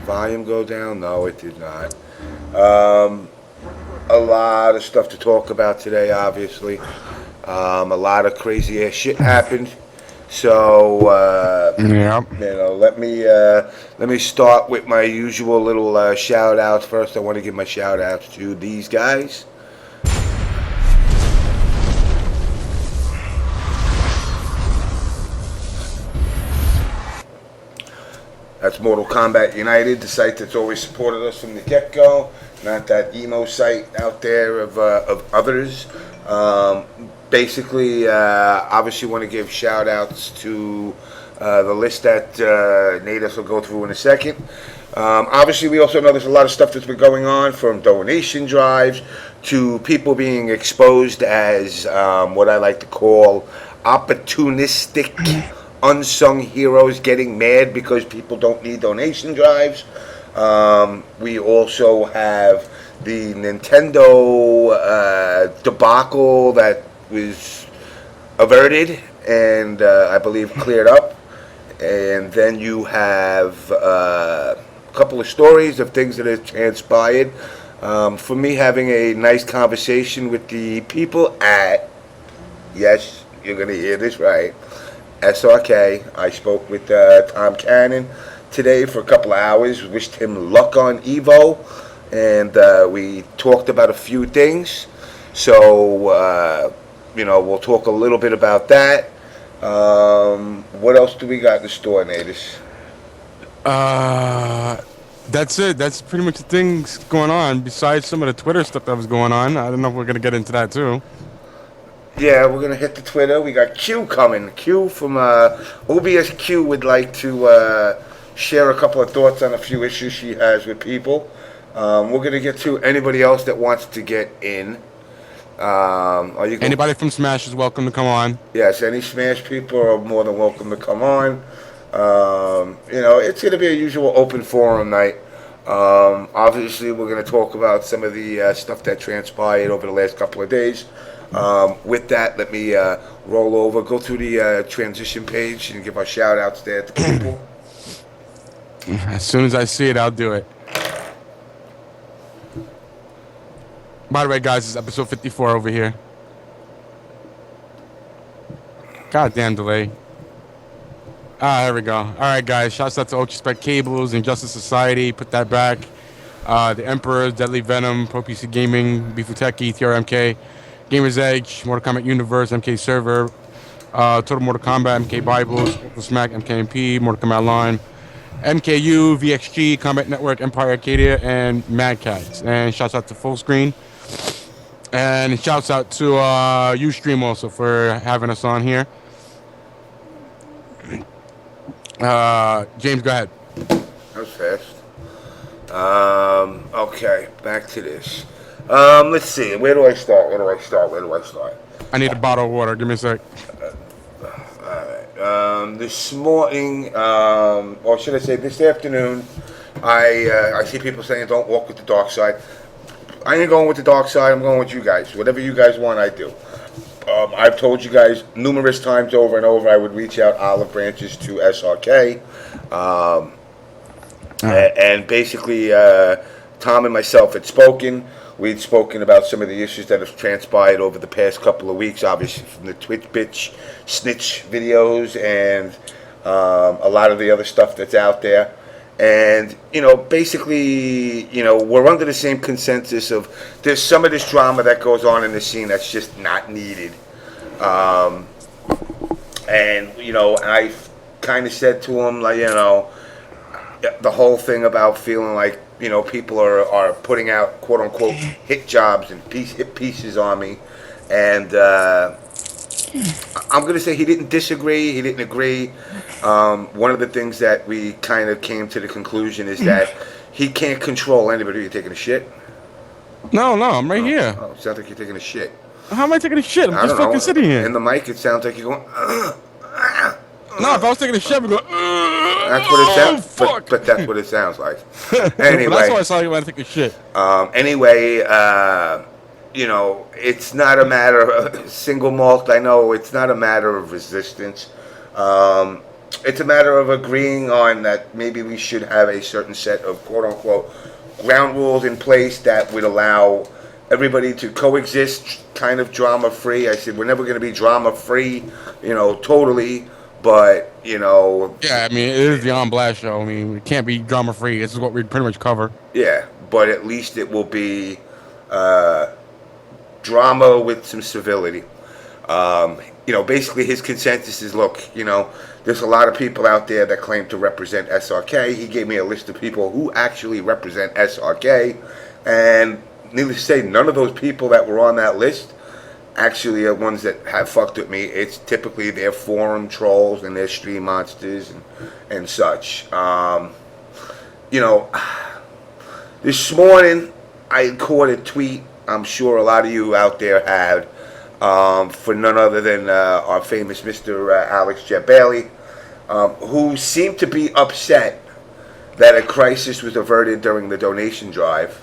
volume go down? No, it did not. A lot of stuff to talk about today, obviously. A lot of crazy ass shit happened. So, Yeah. let me start with my usual little shout outs. First, I want to give my shout outs to these guys. That's Mortal Kombat United, the site that's always supported us from the get-go. Not that emo site out there of others. Basically, obviously want to give shout-outs to the list that NaTaS will go through in a second. Obviously, we also know there's a lot of stuff that's been going on, from donation drives to people being exposed as what I like to call opportunistic unsung heroes getting mad because people don't need donation drives. We also have the Nintendo debacle that was averted and I believe cleared up. And then you have a couple of stories of things that have transpired. For me, having a nice conversation with the people at, yes, you're going to hear this right, SRK. I spoke with Tom Cannon today for a couple of hours. Wished him luck on Evo, and we talked about a few things. So, we'll talk a little bit about that. What else do we got in the store, NaTaS? That's it. That's pretty much the things going on. Besides some of the Twitter stuff that was going on, I don't know if we're gonna get into that too. Yeah, we're gonna hit the Twitter. We got Q coming. Q from OBSQ would like to share a couple of thoughts on a few issues she has with people. We're gonna get to anybody else that wants to get in. Anybody from Smash is welcome to come on. Yes, any Smash people are more than welcome to come on. It's going to be a usual open forum night. Obviously, we're going to talk about some of the stuff that transpired over the last couple of days. With that, let me roll over, go through the transition page and give our shout outs there to people. As soon as I see it, I'll do it. By the way, guys, it's episode 54 over here. Goddamn delay. There we go. All right, guys. Shouts out to Ultra Spec Cables, Injustice Society. Put that back. The Emperor, Deadly Venom, Pro PC Gaming, Wtih, TRMK, Gamers Edge, Mortal Kombat Universe, MK Server, Total Mortal Kombat, MK Bibles, Mortal Smack, MKMP, Mortal Kombat Line, MKU, VXG, Combat Network, Empire Arcadia, and Mad Cats. And shouts out to Full Screen. And shouts out to Ustream also for having us on here. James, go ahead. That was fast. Okay, back to this. Let's see. Where do I start? I need a bottle of water. Give me a sec. Alright. This morning, or should I say this afternoon, I see people saying don't walk with the dark side. I ain't going with the dark side. I'm going with you guys. Whatever you guys want, I do. I've told you guys numerous times over and over I would reach out olive branches to SRK. And basically, Tom and myself had spoken. We'd spoken about some of the issues that have transpired over the past couple of weeks, obviously from the Twitch bitch snitch videos and a lot of the other stuff that's out there. And, basically, we're under the same consensus of there's some of this drama that goes on in the scene that's just not needed. And I kind of said to him, like, the whole thing about feeling like, people are putting out, quote unquote, hit jobs and hit pieces on me. And I'm going to say he didn't disagree, he didn't agree. One of the things that we kind of came to the conclusion is that he can't control anybody. Are you taking a shit? No, I'm right here. Oh, it sounds like you're taking a shit. How am I taking a shit? I'm just fucking sitting here. In the mic, it sounds like you're going. No, if I was taking a shit, I'd go. That's what it sounds. But that's what it sounds like. Anyway, that's why I saw you when I take a shit. Anyway, it's not a matter of single malt. I know it's not a matter of resistance. it's a matter of agreeing on that maybe we should have a certain set of quote-unquote ground rules in place that would allow everybody to coexist kind of drama-free. I said we're never going to be drama-free, totally, but, Yeah, I mean, it is the On Blast show. I mean, we can't be drama free. This is what we pretty much cover. yeah, but at least it will be drama with some civility. Basically his consensus is, look, there's a lot of people out there that claim to represent SRK. He gave me a list of people who actually represent SRK, and needless to say, none of those people that were on that list actually are ones that have fucked with me. It's typically their forum trolls and their stream monsters and such. This morning I caught a tweet, I'm sure a lot of you out there had, for none other than our famous Mr. Alex Jabali, who seemed to be upset that a crisis was averted during the donation drive,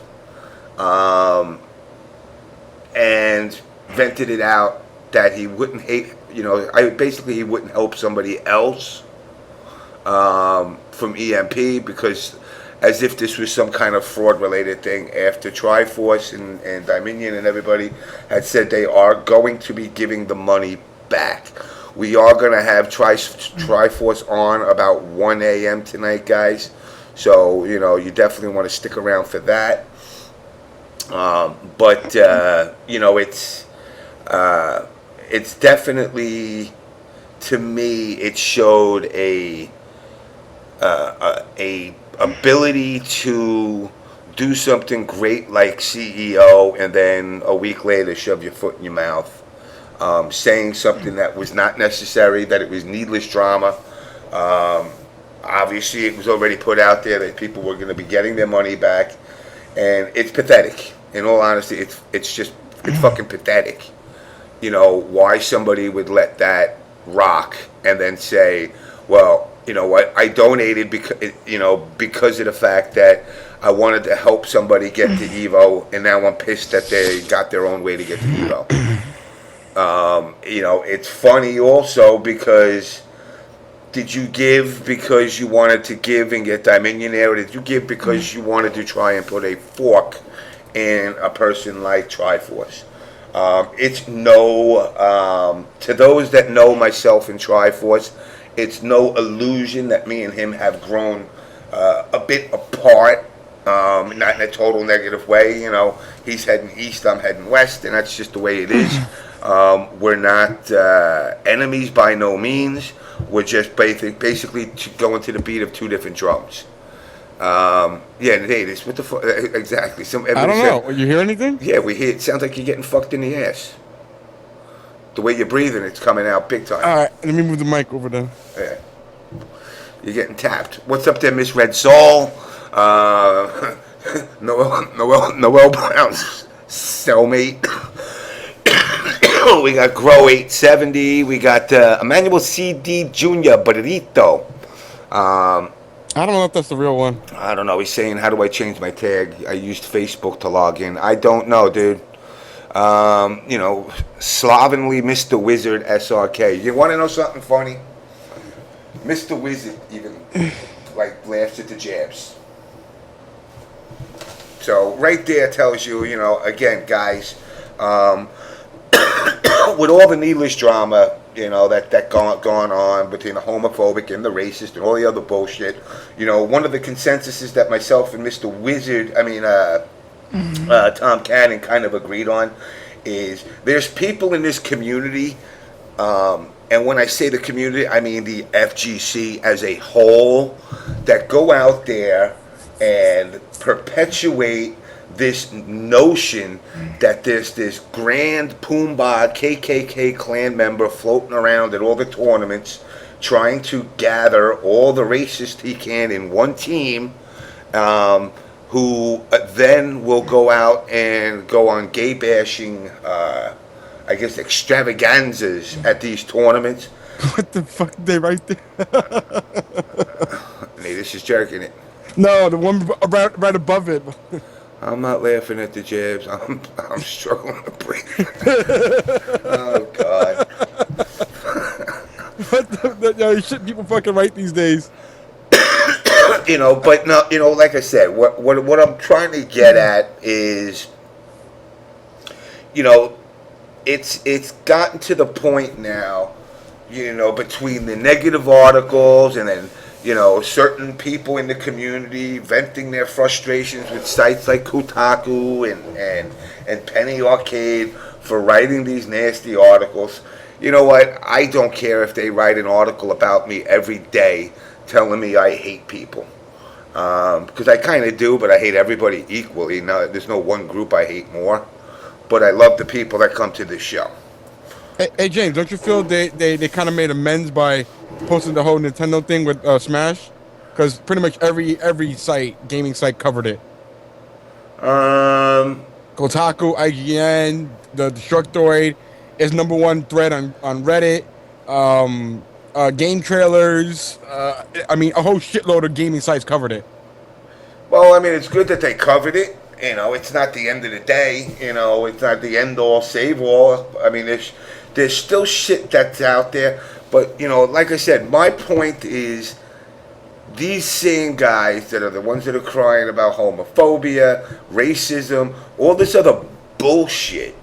and vented it out that he wouldn't hate, basically he wouldn't help somebody else from EMP, because as if this was some kind of fraud-related thing, after Triforce and Dominion and everybody had said they are going to be giving the money back. We are going to have Triforce on about 1 a.m. tonight, guys. So, you definitely want to stick around for that. It's definitely, to me, it showed a ability to do something great like CEO, and then a week later shove your foot in your mouth, saying something that was not necessary, that it was needless drama. Obviously it was already put out there that people were going to be getting their money back, and it's pathetic. In all honesty, it's fucking pathetic. Why somebody would let that rock and then say, well, you know what, I donated because of the fact that I wanted to help somebody get to Evo, and now I'm pissed that they got their own way to get to Evo. It's funny also because, did you give because you wanted to give and get Dominion there, or did you give because you wanted to try and put a fork in a person like Triforce? It's no, to those that know myself in Triforce, it's no illusion that me and him have grown a bit apart, not in a total negative way. He's heading east, I'm heading west, and that's just the way it is. We're not enemies by no means. We're just basically going to the beat of two different drums. This, what the fuck? Exactly. I don't know. You hear anything? Yeah, we hear. It sounds like you're getting fucked in the ass. The way you're breathing, it's coming out big time. All right, let me move the mic over there. Yeah. You're getting tapped. What's up there, Miss Red Soul? Noel Brown's cellmate. We got Grow 870. We got Emmanuel CD Jr. Barrito. I don't know if that's the real one. I don't know. He's saying, how do I change my tag? I used Facebook to log in. I don't know, dude. Slovenly Mr. Wizard SRK. You want to know something funny? Mr. Wizard even laughs at the jabs. So right there tells you, again, guys, with all the needless drama, that gone on between the homophobic and the racist and all the other bullshit, one of the consensuses that myself and Mr. Wizard, Tom Cannon kind of agreed on is there's people in this community, and when I say the community, I mean the FGC as a whole, that go out there and perpetuate this notion that there's this grand Pumbaa KKK clan member floating around at all the tournaments trying to gather all the racists he can in one team, who then will go out and go on gay bashing, extravaganzas at these tournaments. What the fuck? They right there? Hey, this is jerking it. No, the one right above it. I'm not laughing at the jabs. I'm struggling to breathe. Oh God. what the shit people fucking write these days. But no, like I said, what I'm trying to get at is, you know, it's gotten to the point now, between the negative articles and then, certain people in the community venting their frustrations with sites like Kotaku and Penny Arcade for writing these nasty articles. You know what? I don't care if they write an article about me every day telling me I hate people. Because I kind of do, but I hate everybody equally. No, there's no one group I hate more. But I love the people that come to this show. Hey James, don't you feel they kind of made amends by posting the whole Nintendo thing with Smash? Because pretty much every gaming site covered it. Kotaku, IGN, the Destructoid is #1 thread on Reddit. Game trailers. I mean, a whole shitload of gaming sites covered it. Well, I mean, it's good that they covered it. It's not the end of the day. It's not the end all, save all. I mean, there's still shit that's out there. But, like I said, my point is these same guys that are the ones that are crying about homophobia, racism, all this other bullshit.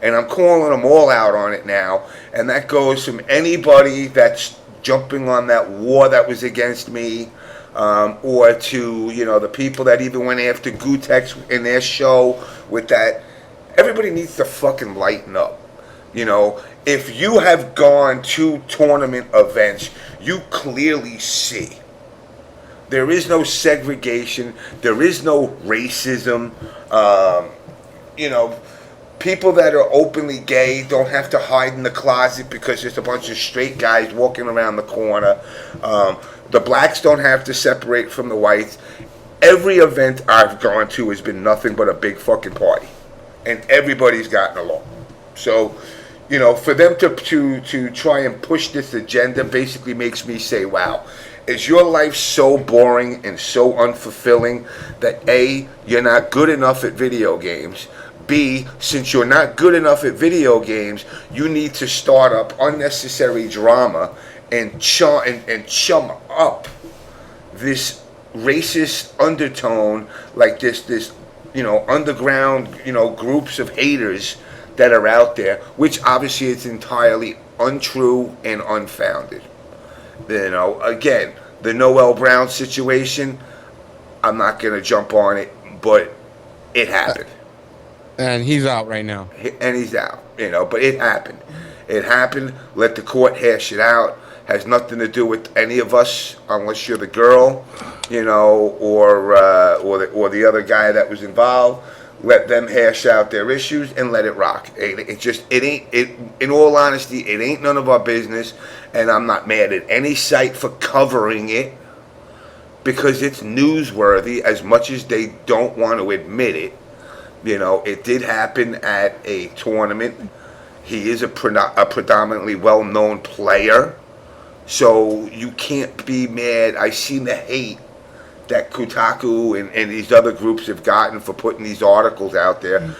And I'm calling them all out on it now. And that goes from anybody that's jumping on that war that was against me, or to, the people that even went after Gutex in their show with that. Everybody needs to fucking lighten up. If you have gone to tournament events, you clearly see there is no segregation. There is no racism. People that are openly gay don't have to hide in the closet because there's a bunch of straight guys walking around the corner. The blacks don't have to separate from the whites. Every event I've gone to has been nothing but a big fucking party. And everybody's gotten along. So, for them to try and push this agenda basically makes me say, wow, is your life so boring and so unfulfilling that A, you're not good enough at video games, B, since you're not good enough at video games, you need to start up unnecessary drama and chum up this racist undertone, like this underground, groups of haters that are out there, which obviously is entirely untrue and unfounded. Again, the Noel Brown situation, I'm not going to jump on it, but it happened. And he's out right now. And he's out, but it happened. It happened. Let the court hash it out. Has nothing to do with any of us, unless you're the girl, or the other guy that was involved. Let them hash out their issues and let it rock. In all honesty, it ain't none of our business, and I'm not mad at any site for covering it because it's newsworthy as much as they don't want to admit it. It did happen at a tournament. He is a predominantly well-known player, so you can't be mad. I seen the hate that Kotaku and these other groups have gotten for putting these articles out there.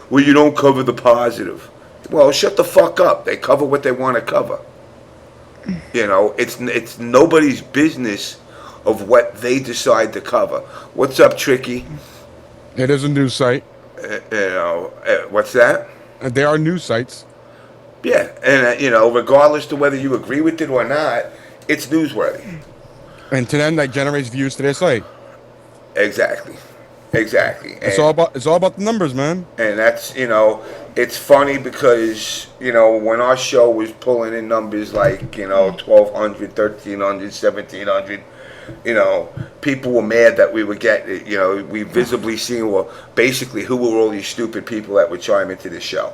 Well, you don't cover the positive. Well, shut the fuck up. They cover what they want to cover. It's nobody's business of what they decide to cover. What's up, Tricky? It is a news site. What's that? There are news sites. Yeah, and regardless to whether you agree with it or not, it's newsworthy. And to them, that generates views to their site. Exactly. And It's all about the numbers, man. And that's it's funny because when our show was pulling in numbers like 1,200, 1,300, 1,700. People were mad that we would get, we visibly seen, well, basically, who were all these stupid people that would chime into the show?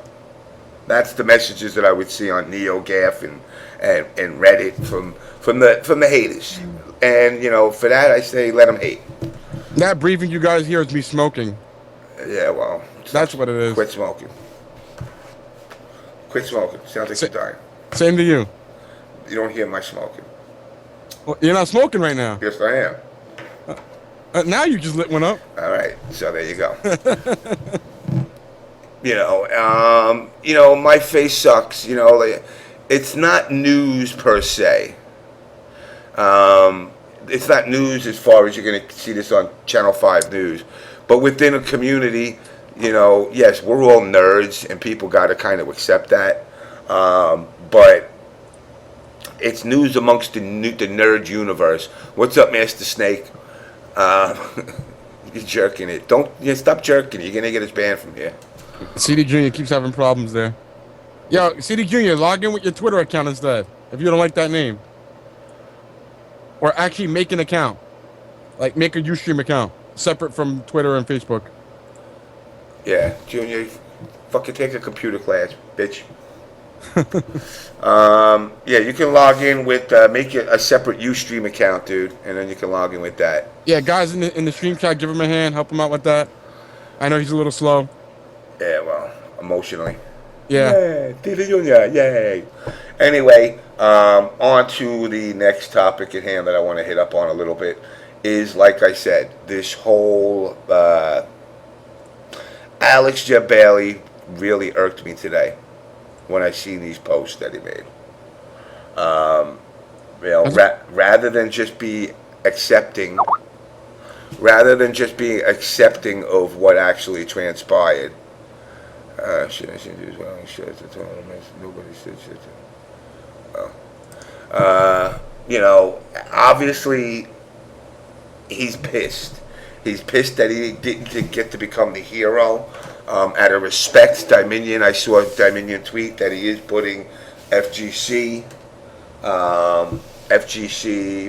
That's the messages that I would see on NeoGaf and Reddit from the haters. And, for that, I say let them hate. That breathing you guys hear is me smoking. Yeah, well. That's what it is. Quit smoking. Sounds like you're dying. Same to you. You don't hear my smoking. Well, you're not smoking right now. Yes, I am. Now you just lit one up. All right, so there you go. My face sucks. it's not news per se. It's not news as far as you're going to see this on Channel 5 News. But within a community, yes, we're all nerds, and people got to kind of accept that. But it's news amongst the nerd universe. What's up, Master Snake? You're jerking it. Stop jerking it. You're going to get us banned from here. CD Jr. keeps having problems there. Yo, CD Jr., log in with your Twitter account instead, if you don't like that name. Or actually make an account. Like, make a Ustream account, separate from Twitter and Facebook. Yeah, Junior, fucking take a computer class, bitch. Yeah, you can log in with, make it a separate Ustream account, dude, and then you can log in with that. Yeah, guys in the stream chat, give him a hand, help him out with that. I know he's a little slow. Yeah, well, emotionally. Yeah. Yay, Tita Junior, yay. Anyway, on to the next topic at hand that I want to hit up on a little bit is, like I said, this whole Alex Jabali really irked me today when I seen these posts that he made. Rather than just be accepting of what actually transpired. Shit, I should do as well. Nobody said shit. Obviously, he's pissed. He's pissed that he didn't get to become the hero. Out of respect, Dominion, I saw a Dominion tweet that he is putting FGC,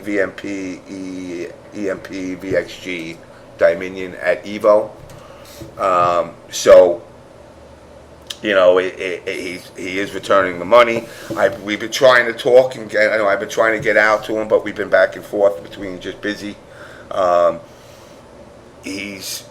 VMP, EMP, VXG, Dominion at Evo. So, he is returning the money. We've been trying to talk, and I've been trying to get out to him, but we've been back and forth between just busy. He's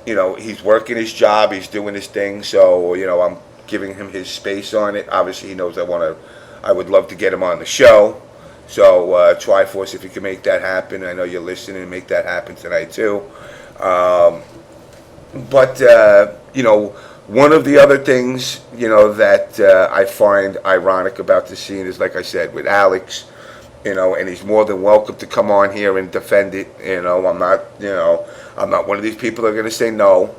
working his job, he's doing his thing, so, I'm giving him his space on it. Obviously, he knows I would love to get him on the show. So, Triforce, if you can make that happen, I know you're listening, and make that happen tonight, too. One of the other things, that I find ironic about the scene is, like I said, with Alex, and he's more than welcome to come on here and defend it. I'm not one of these people that are going to say no,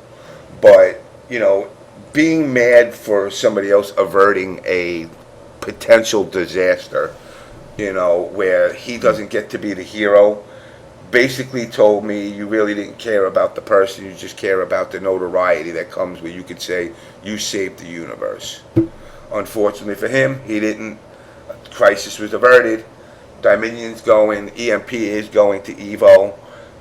but, being mad for somebody else averting a potential disaster, where he doesn't get to be the hero, basically told me you really didn't care about the person, you just care about the notoriety that comes where you could say you saved the universe. Unfortunately for him, he didn't. Crisis was averted. Dominion's going, EMP is going to Evo.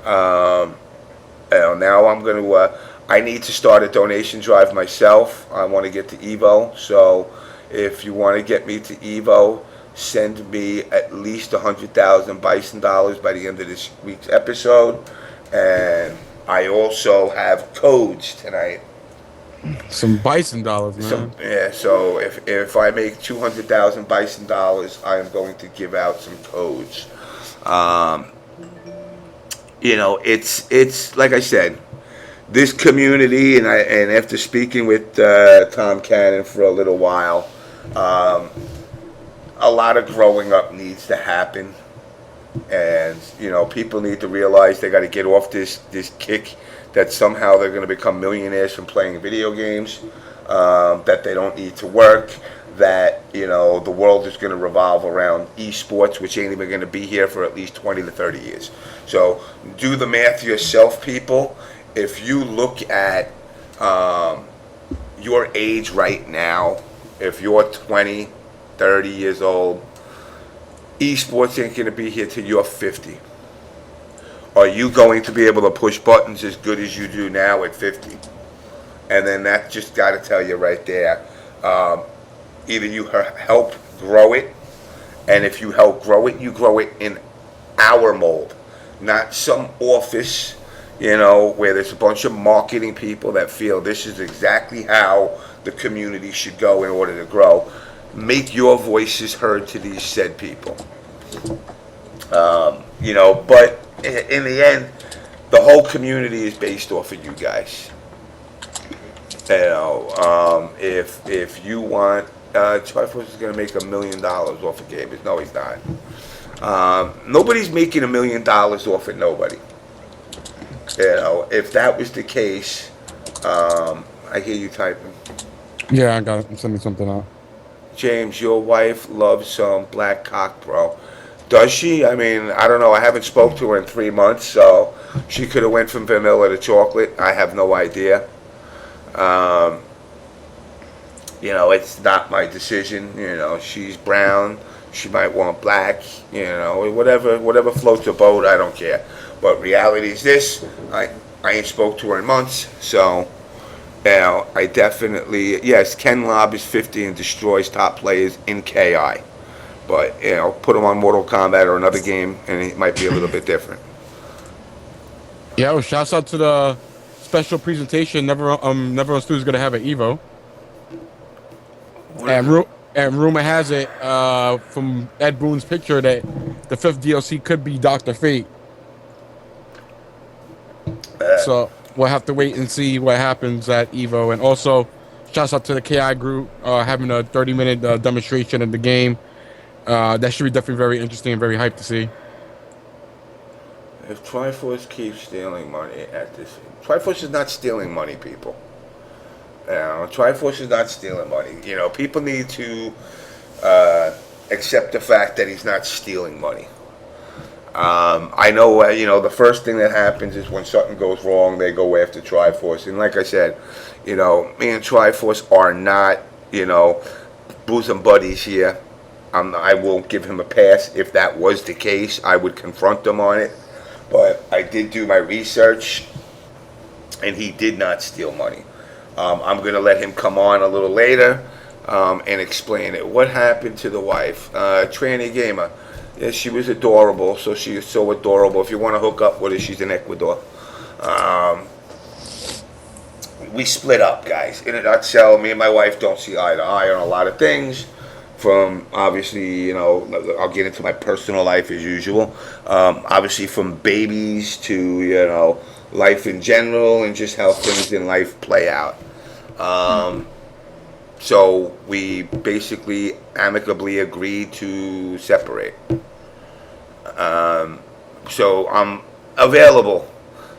Now I'm going to, I need to start a donation drive myself. I want to get to Evo, so if you want to get me to Evo, send me at least 100,000 Bison dollars by the end of this week's episode. And I also have codes tonight. Some Bison dollars, man. So if I make 200,000 Bison dollars, I am going to give out some codes. It's like I said, this community, and after speaking with Tom Cannon for a little while, a lot of growing up needs to happen, and people need to realize they got to get off this kick that somehow they're going to become millionaires from playing video games, that they don't need to work, that the world is going to revolve around esports, which ain't even going to be here for at least 20 to 30 years. So do the math yourself, people. If you look at your age right now, if you're 20, 30 years old, esports ain't going to be here till you're 50. Are you going to be able to push buttons as good as you do now at 50? And then that just got to tell you right there, either you help grow it, and if you help grow it, you grow it in our mold, not some office, where there's a bunch of marketing people that feel this is exactly how the community should go in order to grow. Make your voices heard to these said people. But in the end, the whole community is based off of you guys. If you want Triforce is going to make $1 million off of gamers. No, he's not. Nobody's making $1 million off of nobody. You know, if that was the case, I hear you typing. Yeah, I got it. I'm sending something out. James, your wife loves some black cock, bro. Does she? I mean, I don't know. I haven't spoke to her in 3 months, so she could have went from vanilla to chocolate. I have no idea. You know, it's not my decision. You know, she's brown. She might want black. You know, whatever floats her boat. I don't care. But reality is this: I ain't spoke to her in months, so. You know, I definitely, yes, Ken Lobb is 50 and destroys top players in KI. But, you know, put him on Mortal Kombat or another game, and it might be a little bit different. Yeah, well, shouts out to the special presentation. Never on Stu's gonna have an Evo. And rumor has it, from Ed Boon's picture, that the 5th DLC could be Dr. Fate. So we'll have to wait and see what happens at Evo. And also, shouts out to the KI group having a 30-minute demonstration of the game. That should be definitely very interesting and very hyped to see. If Triforce keeps stealing money at this... Triforce is not stealing money, people. You know, Triforce is not stealing money. You know, people need to accept the fact that he's not stealing money. I know, you know, the first thing that happens is when something goes wrong, they go after Triforce. And like I said, you know, me and Triforce are not, you know, bosom buddies here. I won't give him a pass. If that was the case, I would confront him on it. But I did do my research, and he did not steal money. I'm going to let him come on a little later and explain it. What happened to the wife? Tranny Gamer. Yeah, she was adorable, so she is so adorable. If you want to hook up with her, she's in Ecuador. We split up, guys. In a nutshell, me and my wife don't see eye to eye on a lot of things. From, obviously, you know, I'll get into my personal life as usual. Obviously, from babies to, you know, life in general and just how things in life play out. So we basically amicably agreed to separate. So I'm available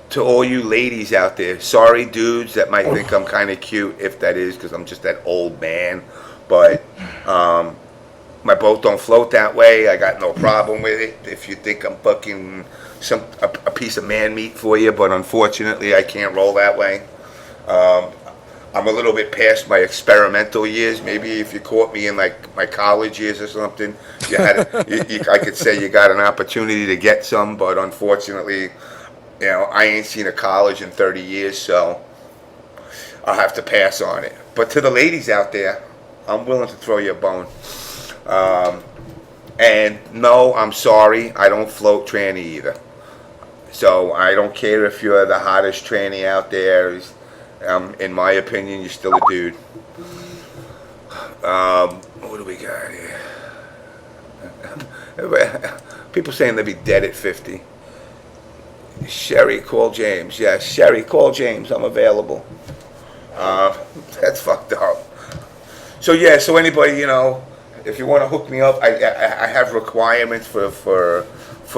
to all you ladies out there. Sorry, dudes, that might think I'm kind of cute, if that is, because I'm just that old man. But my boat don't float that way. I got no problem with it. If you think I'm fucking a piece of man meat for you, but unfortunately I can't roll that way. I'm a little bit past my experimental years. Maybe if you caught me in like my college years or something, you had I could say you got an opportunity to get some, but unfortunately, you know, I ain't seen a college in 30 years, so I'll have to pass on it. But to the ladies out there, I'm willing to throw you a bone. And no, I'm sorry, I don't float tranny either. So I don't care if you're the hottest tranny out there. In my opinion, you're still a dude. What do we got here? People saying they'll be dead at 50. Sherry, call James. Yeah, Sherry, call James. I'm available. That's fucked up. So yeah, so anybody, you know, if you want to hook me up, I have requirements for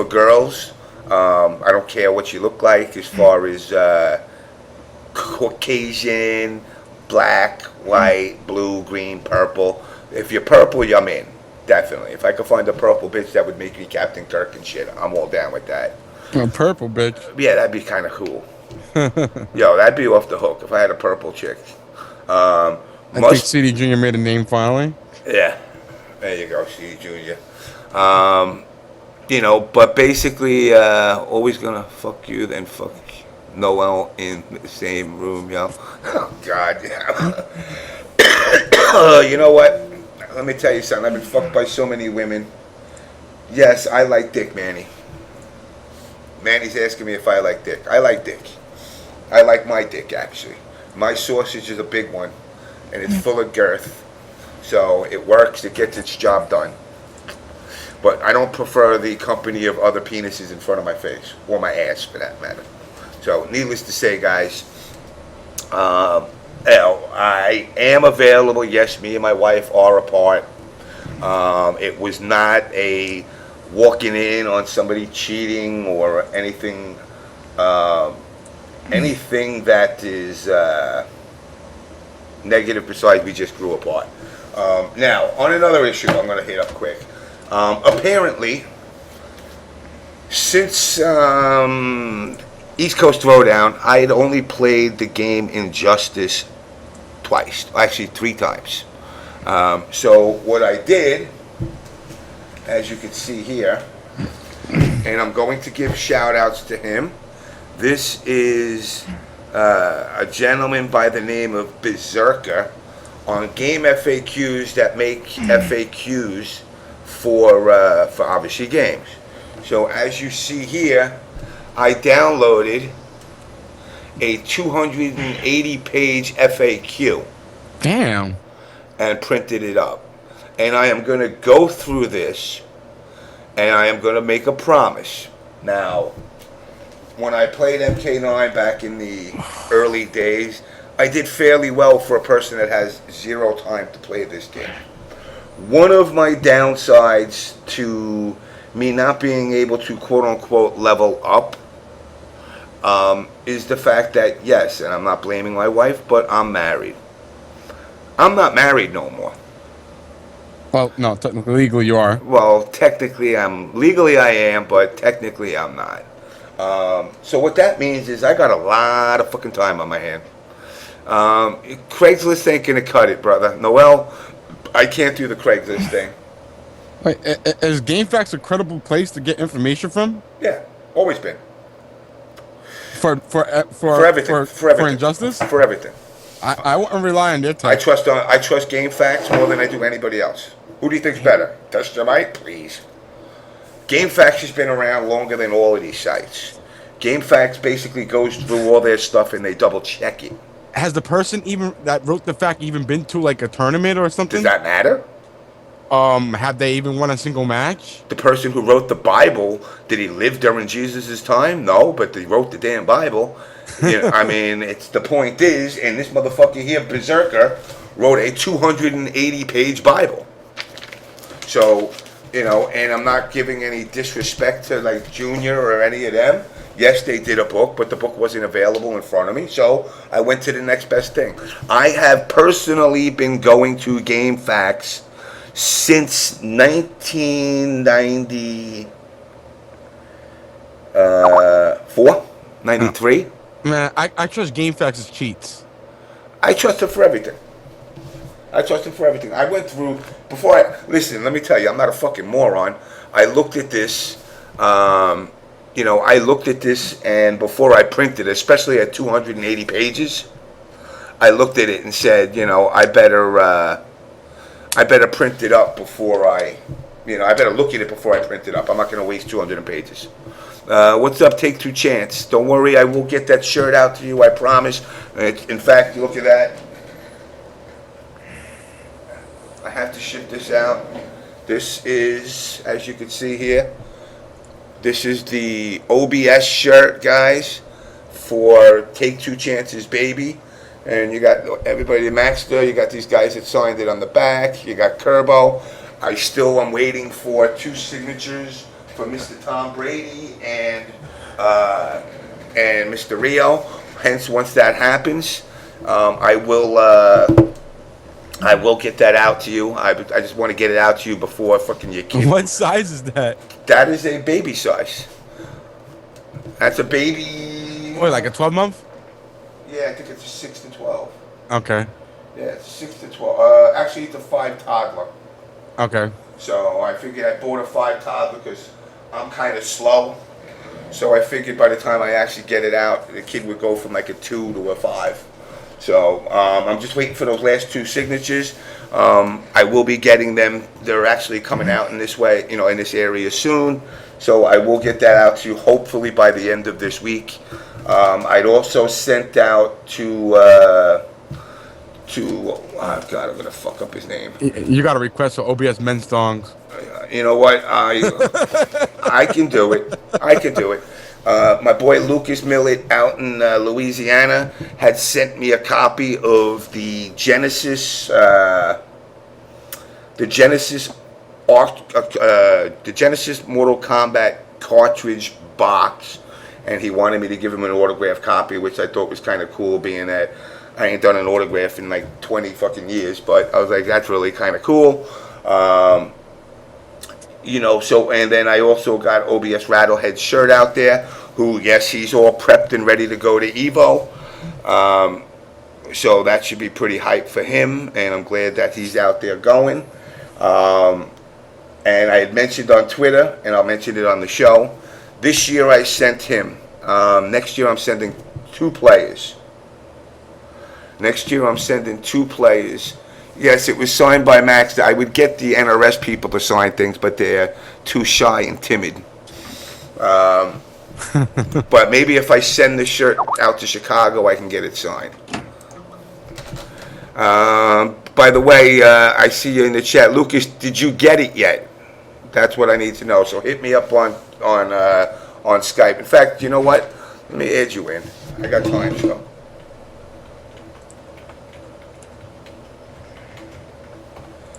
girls. I don't care what you look like as far as Caucasian, black, white, blue, green, purple. If you're purple, I'm in. Definitely. If I could find a purple bitch that would make me Captain Kirk and shit, I'm all down with that. A purple bitch? Yeah, that'd be kind of cool. Yo, that'd be off the hook if I had a purple chick. I think CD Jr. made a name finally. Yeah. There you go, CD Jr. You know, but basically, always gonna fuck you, then fuck Noel in the same room, yo. Oh, God, yeah. You know what? Let me tell you something. I've been fucked by so many women. Yes, I like dick, Manny. Manny's asking me if I like dick. I like dick. I like my dick, actually. My sausage is a big one, and it's full of girth. So it works. It gets its job done. But I don't prefer the company of other penises in front of my face, or my ass, for that matter. So, needless to say, guys, I am available. Yes, me and my wife are apart. It was not a walking in on somebody cheating or anything. Anything that is negative. Besides, we just grew apart. Now, on another issue, I'm going to hit up quick. Apparently, since East Coast Throwdown, I had only played the game Injustice twice, actually 3 times. So what I did, as you can see here, and I'm going to give shout outs to him. This is a gentleman by the name of Berserker on game FAQs that make FAQs for obviously games. So as you see here, I downloaded a 280-page FAQ. Damn. And printed it up. And I am going to go through this, and I am going to make a promise. Now, when I played MK9 back in the early days, I did fairly well for a person that has 0 time to play this game. One of my downsides to me not being able to quote-unquote level up is the fact that, yes, and I'm not blaming my wife, but I'm married. I'm not married no more. Well, no, technically, legally you are. Well, technically legally I am, but technically I'm not. So what that means is I got a lot of fucking time on my hand. Craigslist ain't gonna cut it, brother. Noel, I can't do the Craigslist thing. Wait, is GameFAQs a credible place to get information from? Yeah, always been. For everything. For Injustice? For everything. I wouldn't rely on their I tech. trust GameFAQs more than I do anybody else. Who do you think's better? Touch the mic, please. GameFAQs has been around longer than all of these sites. GameFAQs basically goes through all their stuff and they double check it. Has the person even that wrote the fact even been to like a tournament or something? Does that matter? Have they even won a single match? The person who wrote the Bible, did he live during Jesus' time? No, but they wrote the damn Bible. You know, I mean, it's the point is, and this motherfucker here, Berserker, wrote a 280-page Bible. So, you know, and I'm not giving any disrespect to like Junior or any of them. Yes, they did a book, but the book wasn't available in front of me, so I went to the next best thing. I have personally been going to GameFAQs since 1994, 93. Man, I trust GameFAQs as cheats. I trust them for everything. I went through, listen, let me tell you, I'm not a fucking moron. I looked at this, and before I printed it, especially at 280 pages, I looked at it and said, I better print it up before I better look at it before I print it up. I'm not going to waste 200 pages. What's up, Take Two Chance? Don't worry, I will get that shirt out to you, I promise. In fact, look at that. I have to ship this out. This is, as you can see here, this is the OBS shirt, guys, for Take Two Chance's baby. And you got everybody, Maxter, you got these guys that signed it on the back. You got Kerbo. I'm waiting for 2 signatures for Mr. Tom Brady and Mr. Rio. Hence, once that happens, I will get that out to you. I just want to get it out to you before fucking your kid. What size is that? That is a baby size. That's a baby. What, like a 12-month? Yeah, I think it's a 6 to 12. Okay. Yeah, it's 6 to 12. Actually, it's a 5 toddler. Okay. So I figured I bought a 5 toddler because I'm kind of slow. So I figured by the time I actually get it out, the kid would go from like a 2 to a 5. So I'm just waiting for those last 2 signatures. I will be getting them. They're actually coming out in this way, in this area soon. So I will get that out to you hopefully by the end of this week. I'd also sent out to oh God, I'm gonna fuck up his name. You got a request for OBS men's thongs. You know what? I can do it. My boy Lucas Millet out in Louisiana had sent me a copy of the Genesis the Genesis Mortal Kombat cartridge box, and he wanted me to give him an autographed copy, which I thought was kind of cool, being that I ain't done an autograph in like 20 fucking years. But I was like, that's really kind of cool. You know, so, and then I also got OBS Rattlehead's shirt out there, who, yes, he's all prepped and ready to go to Evo. So that should be pretty hype for him, and I'm glad that he's out there going. And I had mentioned on Twitter, and I'll mention it on the show, this year I sent him. Next year I'm sending 2 players. Next year I'm sending 2 players. Yes, it was signed by Max. I would get the NRS people to sign things, but they're too shy and timid. But maybe if I send the shirt out to Chicago, I can get it signed. By the way, I see you in the chat. Lucas, did you get it yet? That's what I need to know. So hit me up on Skype. In fact, you know what? Let me add you in. I got time, so.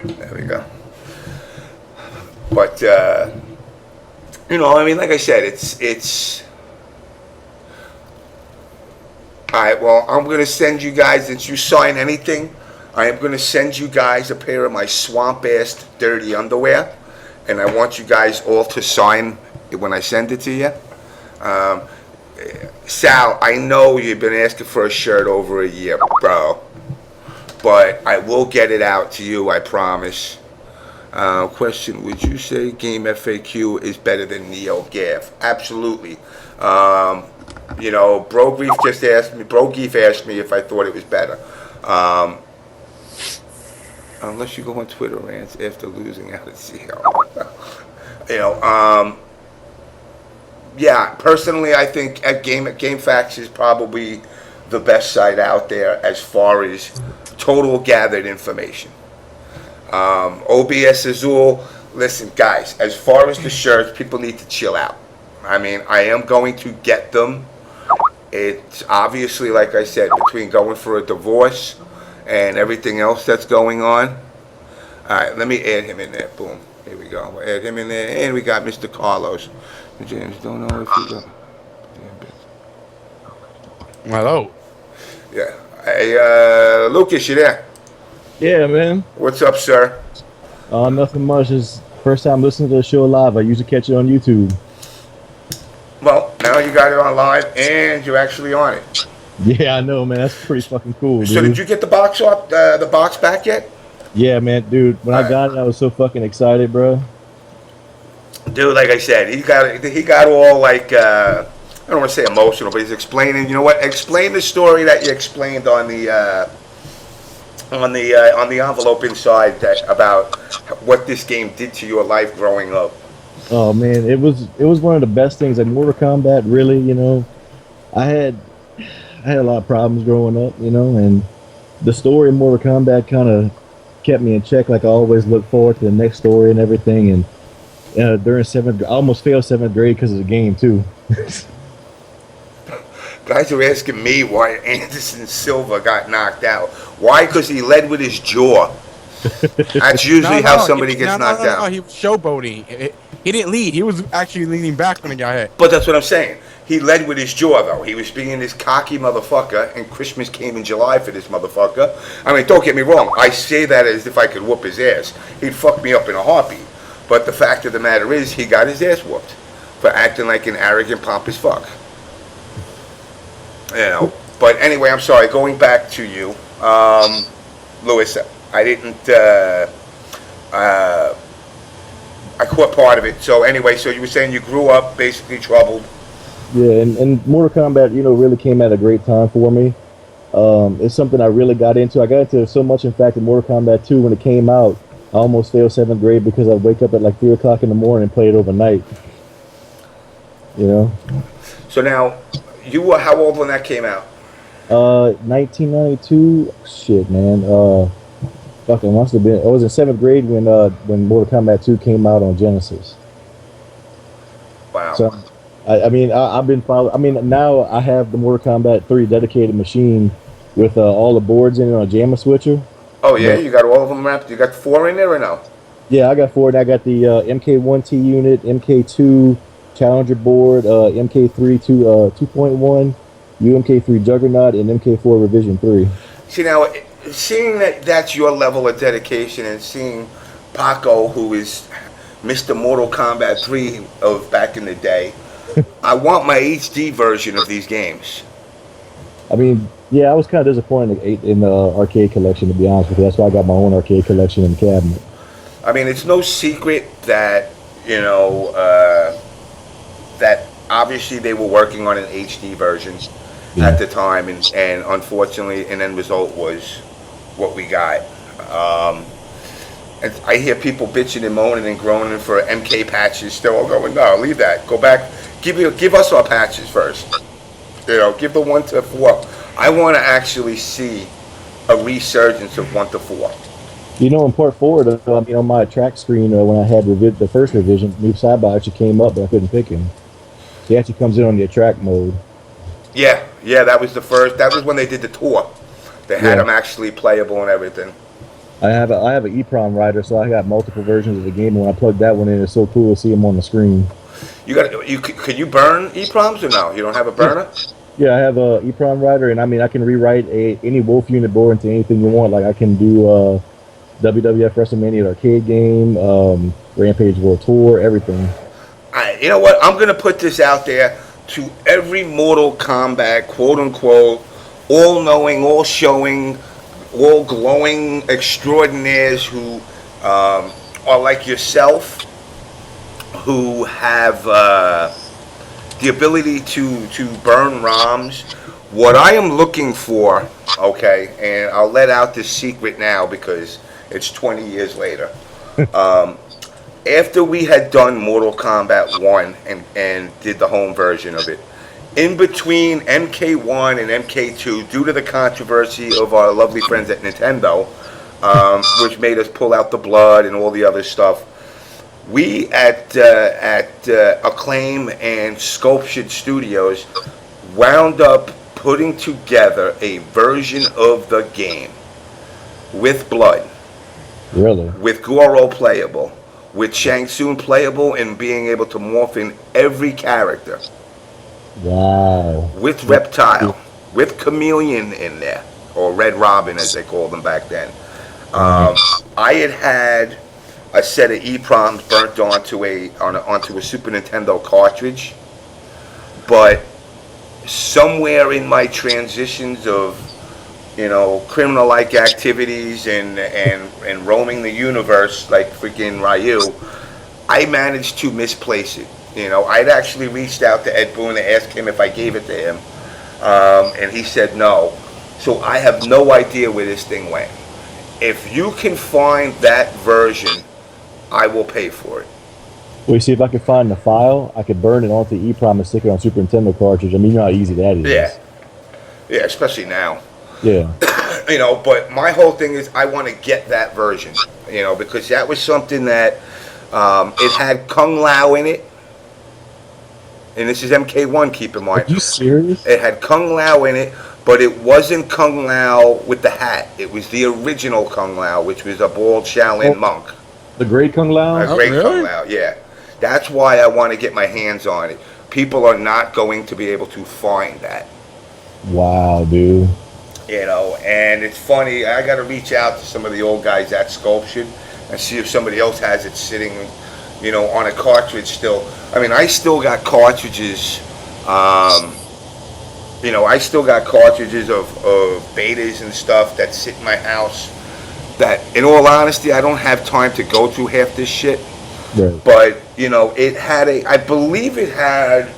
There we go. But you know, I mean, like I said, it's. All right. Well, I'm gonna send you guys. Since you sign anything, I am gonna send you guys a pair of my swamp-ass dirty underwear, and I want you guys all to sign it when I send it to you. Sal, I know you've been asking for a shirt over a year, bro. But I will get it out to you, I promise. Question, would you say Game FAQ is better than Neo Gav? Absolutely. You know, Bro Geef asked me if I thought it was better. Unless you go on Twitter rants after losing out at CO. You know, yeah, personally I think GameFAQs is probably the best site out there as far as total gathered information. OBS Azul, listen guys, as far as the shirts, people need to chill out. I mean, I am going to get them. It's obviously, like I said, between going for a divorce and everything else that's going on. Alright, let me add him in there. Boom. Here we go. We'll add him in there. And we got Mr. Carlos. James, don't know if you got... Hello. Yeah. Hey, Lucas, you there? Yeah, man. What's up, sir? Nothing much. It's first time listening to the show live. I usually catch it on YouTube. Well, now you got it on live, and you're actually on it. Yeah, I know, man. That's pretty fucking cool, dude. So did you get the box off, the box back yet? Yeah, man, dude. When I got it, I was so fucking excited, bro. Dude, like I said, he got all like I don't want to say emotional, but he's explaining. You know what? Explain the story that you explained on the envelope inside about what this game did to your life growing up. Oh man, it was one of the best things. Like Mortal Kombat, really, you know. I had a lot of problems growing up, you know, and the story of Mortal Kombat kind of kept me in check. Like I always look forward to the next story and everything. And during I almost failed 7th grade because of the game too. Guys are asking me why Anderson Silva got knocked out. Why? Because he led with his jaw. That's usually how somebody gets knocked out. No, he was showboating. He didn't lead. He was actually leaning back when he got hit. But that's what I'm saying. He led with his jaw, though. He was being this cocky motherfucker, and Christmas came in July for this motherfucker. I mean, don't get me wrong. I say that as if I could whoop his ass. He'd fuck me up in a heartbeat. But the fact of the matter is, he got his ass whooped for acting like an arrogant, pompous fuck. You know. But anyway, I'm sorry. Going back to you, Louis, I didn't... I caught part of it. So anyway, so you were saying you grew up basically troubled. Yeah, and Mortal Kombat, you know, really came at a great time for me. It's something I really got into. I got into it so much, in fact, in Mortal Kombat 2, when it came out, I almost failed 7th grade because I'd wake up at like 3 o'clock in the morning and play it overnight. You know? So now, you were how old when that came out? 1992. Shit, man. Fucking must have been. I was in 7th grade when Mortal Kombat 2 came out on Genesis. Wow. So I mean, I've been following. I mean, now I have the Mortal Kombat 3 dedicated machine with all the boards in it on a JAMA switcher. Oh yeah, But you got all of them wrapped. You got 4 in there or no? yeah, I got four. And I got the MK1T unit, MK2 Challenger board, MK3 2.1, UMK3 Juggernaut, and MK4 Revision 3. See now, seeing that that's your level of dedication, and seeing Paco, who is Mr. Mortal Kombat 3 of back in the day, I want my HD version of these games. I mean, yeah, I was kind of disappointed in the arcade collection, to be honest with you. That's why I got my own arcade collection in the cabinet. I mean, it's no secret that, that obviously they were working on an HD version at the time, and unfortunately, an end result was what we got. And I hear people bitching and moaning and groaning for MK patches still. I'm going, no, leave that. Go back. Give us our patches first. Give the 1 to 4. I want to actually see a resurgence of 1 to 4. In part 4, on my track screen, when I had the first revision, Noob Saibot actually came up, but I couldn't pick him. He actually comes in on the attract mode. Yeah, that was the first. That was when they did the tour. They had him actually playable and everything. I have an EEPROM writer, so I got multiple versions of the game. And when I plugged that one in, it's so cool to see him on the screen. Could you burn EEPROMs or no? You don't have a burner? Yeah, I have a EEPROM writer, and I mean I can rewrite any Wolf unit board into anything you want. Like I can do WWF WrestleMania arcade game, Rampage World Tour, everything. You know what? I'm going to put this out there to every Mortal Kombat, quote unquote, all knowing, all showing, all glowing extraordinaires who are like yourself, who have the ability to burn ROMs. What I am looking for, okay, and I'll let out this secret now because it's 20 years later. After we had done Mortal Kombat 1 and did the home version of it, in between MK1 and MK2, due to the controversy of our lovely friends at Nintendo, which made us pull out the blood and all the other stuff, we at Acclaim and Sculptured Studios wound up putting together a version of the game with blood. Really? With Goro playable, with Shang Tsung playable, and being able to morph in every character. Wow. With Reptile, with Chameleon in there, or Red Robin as they called them back then. I had a set of EEPROMs burnt onto a Super Nintendo cartridge, but somewhere in my transitions of criminal-like activities and roaming the universe like freaking Ryu, I managed to misplace it. I'd actually reached out to Ed Boon to ask him if I gave it to him, and he said no. So I have no idea where this thing went. If you can find that version, I will pay for it. Well, you see, if I could find the file, I could burn it onto EEPROM and stick it on Super Nintendo cartridge. I mean, you know how easy that is. Yeah, especially now. Yeah. But my whole thing is I want to get that version, because that was something that it had Kung Lao in it. And this is MK1, keep in mind. Are you serious? It had Kung Lao in it, but it wasn't Kung Lao with the hat. It was the original Kung Lao, which was a bald Shaolin monk. The Great Kung Lao? A great Kung Lao, yeah. That's why I want to get my hands on it. People are not going to be able to find that. Wow, dude. And it's funny, I got to reach out to some of the old guys at Sculptured and see if somebody else has it sitting, on a cartridge still. I mean, I still got cartridges, I still got cartridges of betas and stuff that sit in my house that, in all honesty, I don't have time to go through half this shit. Right. But, it had I believe it had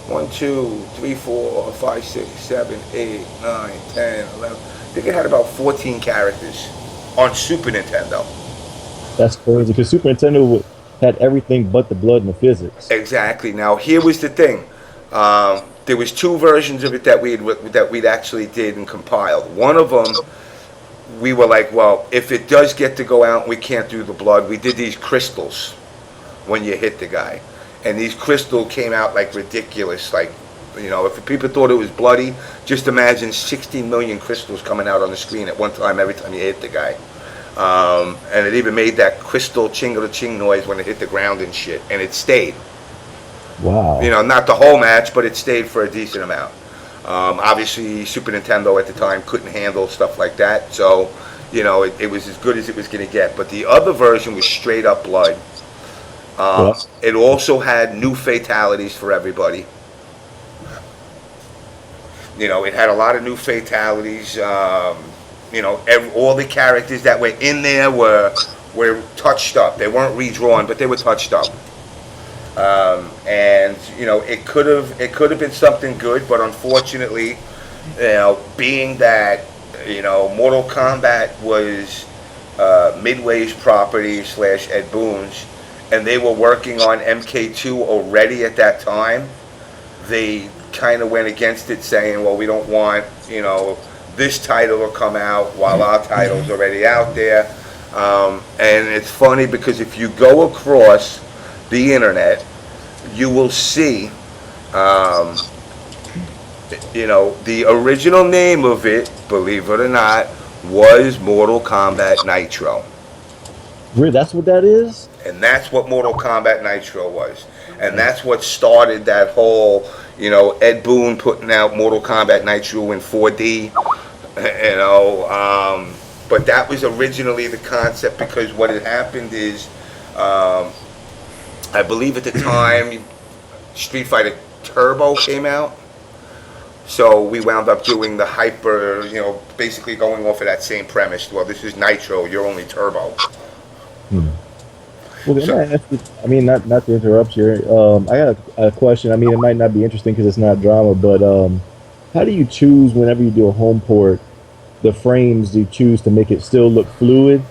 1, 2, 3, 4, 5, 6, 7, 8, 9, 10, 11. I think it had about 14 characters on Super Nintendo. That's crazy, because Super Nintendo had everything but the blood and the physics. Exactly. Now, here was the thing. There was 2 versions of it that we'd actually did and compiled. One of them, we were like, well, if it does get to go out and we can't do the blood, we did these crystals when you hit the guy. and these crystals came out like ridiculous. Like, you know, if people thought it was bloody, just imagine 16 million crystals coming out on the screen at one time every time you hit the guy. And it even made that crystal ching-a-ching noise when it hit the ground and shit, and it stayed. Wow. You know, not the whole match, but it stayed for a decent amount. Obviously, Super Nintendo at the time couldn't handle stuff like that, so, you know, it was as good as it was going to get. But the other version was straight up blood. It also had new fatalities for everybody. You know, it had a lot of new fatalities. You know, all the characters that were in there were touched up. They weren't redrawn, but they were touched up. And you know, it could have been something good, but unfortunately, you know, being that, you know, Mortal Kombat was Midway's property / Ed Boon's, and they were working on MK2 already at that time, they kind of went against it, saying, well, we don't want, you know, this title will come out while our title's already out there. And it's funny because if you go across the internet, you will see, you know, the original name of it, believe it or not, was Mortal Kombat Nitro. Really, that's what that is? And that's what Mortal Kombat Nitro was. And that's what started that whole, you know, Ed Boon putting out Mortal Kombat Nitro in 4D, you know, but that was originally the concept, because what had happened is, I believe at the time, Street Fighter Turbo came out, so we wound up doing the Hyper, you know, basically going off of that same premise. Well, this is Nitro, you're only Turbo. Well, I mean, not to interrupt you. I got a question. I mean, it might not be interesting because it's not drama, but how do you choose whenever you do a home port, the frames you choose to make it still look fluid,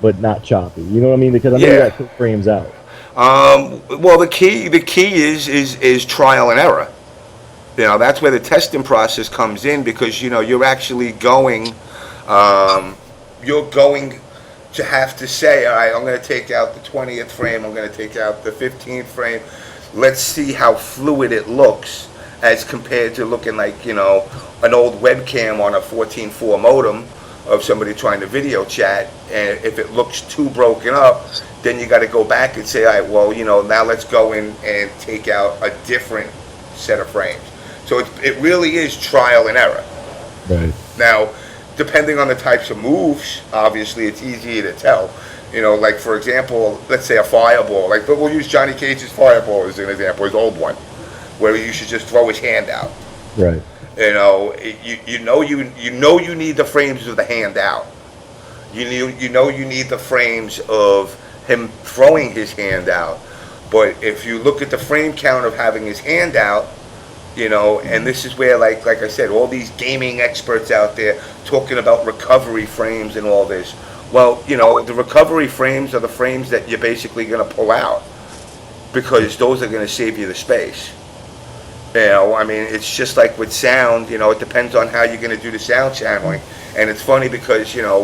but not choppy? You know what I mean? Because I know you got to put frames out. Well, the key is trial and error. You know, that's where the testing process comes in, because, you know, you're actually going, to have to say, all right, I'm going to take out the 20th frame, I'm going to take out the 15th frame. Let's see how fluid it looks as compared to looking like, you know, an old webcam on a 14.4 modem of somebody trying to video chat. And if it looks too broken up, then you got to go back and say, all right, well, you know, now let's go in and take out a different set of frames. So it really is trial and error. Right. Now, depending on the types of moves, obviously it's easier to tell. You know, like, for example, let's say a fireball. Like, we'll use Johnny Cage's fireball as an example, his old one, where you should just throw his hand out. Right. You know, you need the frames of the hand out. You need the frames of him throwing his hand out. But if you look at the frame count of having his hand out, you know, and this is where, like I said, all these gaming experts out there talking about recovery frames and all this. Well, you know, the recovery frames are the frames that you're basically going to pull out, because those are going to save you the space. You know, I mean, it's just like with sound, you know, it depends on how you're going to do the sound channeling. And it's funny because, you know,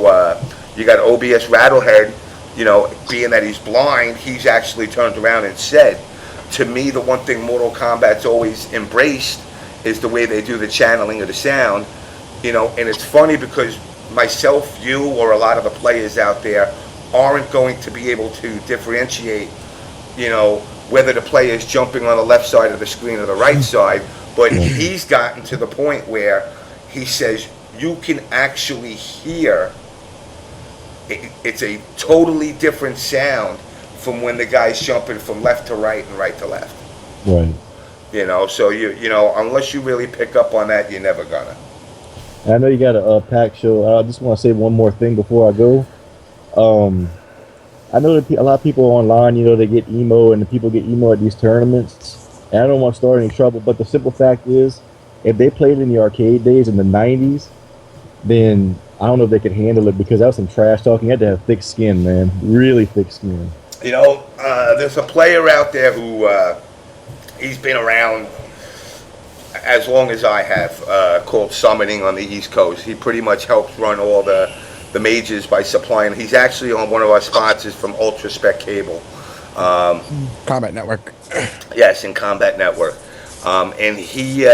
you got OBS Rattlehead, you know, being that he's blind, he's actually turned around and said, to me, the one thing Mortal Kombat's always embraced is the way they do the channeling of the sound. You know, and it's funny because myself, you, or a lot of the players out there aren't going to be able to differentiate, you know, whether the player is jumping on the left side of the screen or the right side. But he's gotten to the point where he says you can actually hear it's a totally different sound from when the guy's jumping from left to right and right to left. Right. You know, so you know, unless you really pick up on that, you're never gonna. I know you got a pack show. I just want to say one more thing before I go. I know that a lot of people online, you know, they get emo, and the people get emo at these tournaments. And I don't want to start any trouble, but the simple fact is, if they played in the arcade days in the 90s, then I don't know if they could handle it, because that was some trash talking. You had to have thick skin, man. Really thick skin. You know, there's a player out there who he's been around as long as I have, called Summoning on the East Coast. He pretty much helps run all the majors by supplying. He's actually on one of our sponsors from Ultra Spec Cable. Combat Network. Yes, in Combat Network. And he,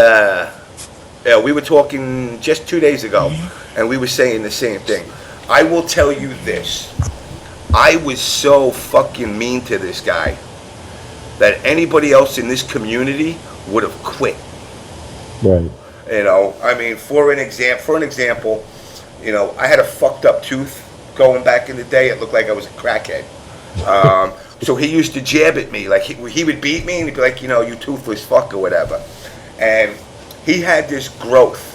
we were talking just 2 days ago, and we were saying the same thing. I will tell you this. I was so fucking mean to this guy that anybody else in this community would have quit. Right. You know, I mean, for an example, you know, I had a fucked up tooth going back in the day. It looked like I was a crackhead. So he used to jab at me, like he would beat me and he'd be like, you know, you toothless fuck or whatever. And he had this growth.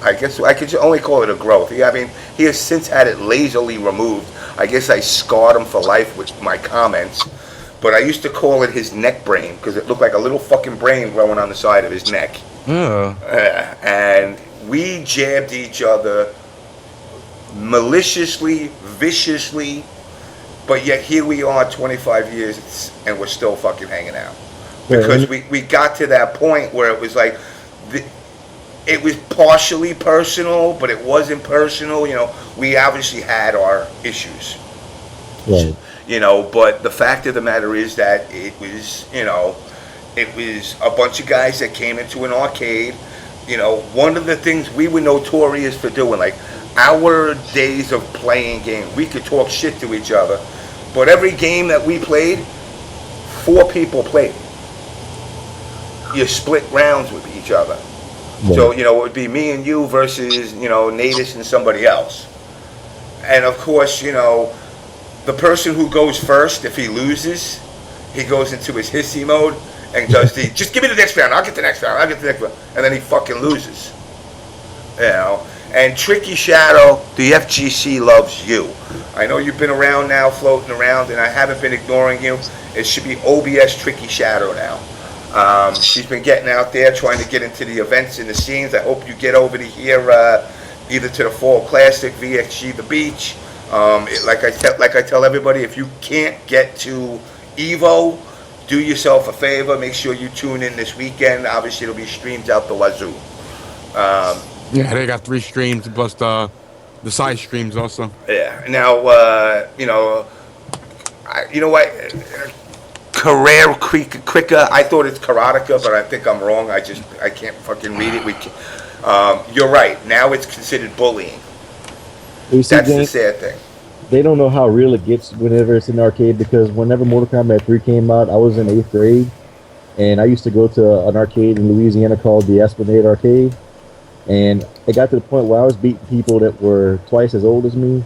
I guess I could only call it a growth. I mean, he has since had it lazily removed. I guess I scarred him for life with my comments. But I used to call it his neck brain because it looked like a little fucking brain growing on the side of his neck. And we jabbed each other maliciously, viciously, but yet here we are 25 years and we're still fucking hanging out. Because we got to that point where it was like, it was partially personal, but it wasn't personal. You know, we obviously had our issues. Right. You know, but the fact of the matter is that it was, you know, it was a bunch of guys that came into an arcade. You know, one of the things we were notorious for doing, like our days of playing games, we could talk shit to each other, but every game that we played, 4 people played. You split rounds with each other. Right. So, you know, it would be me and you versus, you know, Natus and somebody else. And of course, you know, the person who goes first, if he loses, he goes into his hissy mode and does the, just give me the next round, I'll get the next round, I'll get the next round. And then he fucking loses. You know? And Tricky Shadow, the FGC loves you. I know you've been around now, floating around, and I haven't been ignoring you. It should be OBS Tricky Shadow now. She's been getting out there, trying to get into the events and the scenes. I hope you get over to here, either to the Fall Classic, VXG The Beach. Like I tell everybody, if you can't get to Evo, do yourself a favor. Make sure you tune in this weekend. Obviously, it'll be streamed out the wazoo. Yeah, they got 3 streams plus the side streams also. Yeah. Now, you know, you know what? Carrera Crica. I thought it's Karateka, but I think I'm wrong. I can't fucking read it. You're right. Now it's considered bullying. You see, That's James, the sad thing. they don't know how real it gets whenever it's in the arcade, because whenever Mortal Kombat 3 came out, I was in 8th grade, and I used to go to an arcade in Louisiana called the Esplanade Arcade, and it got to the point where I was beating people that were twice as old as me,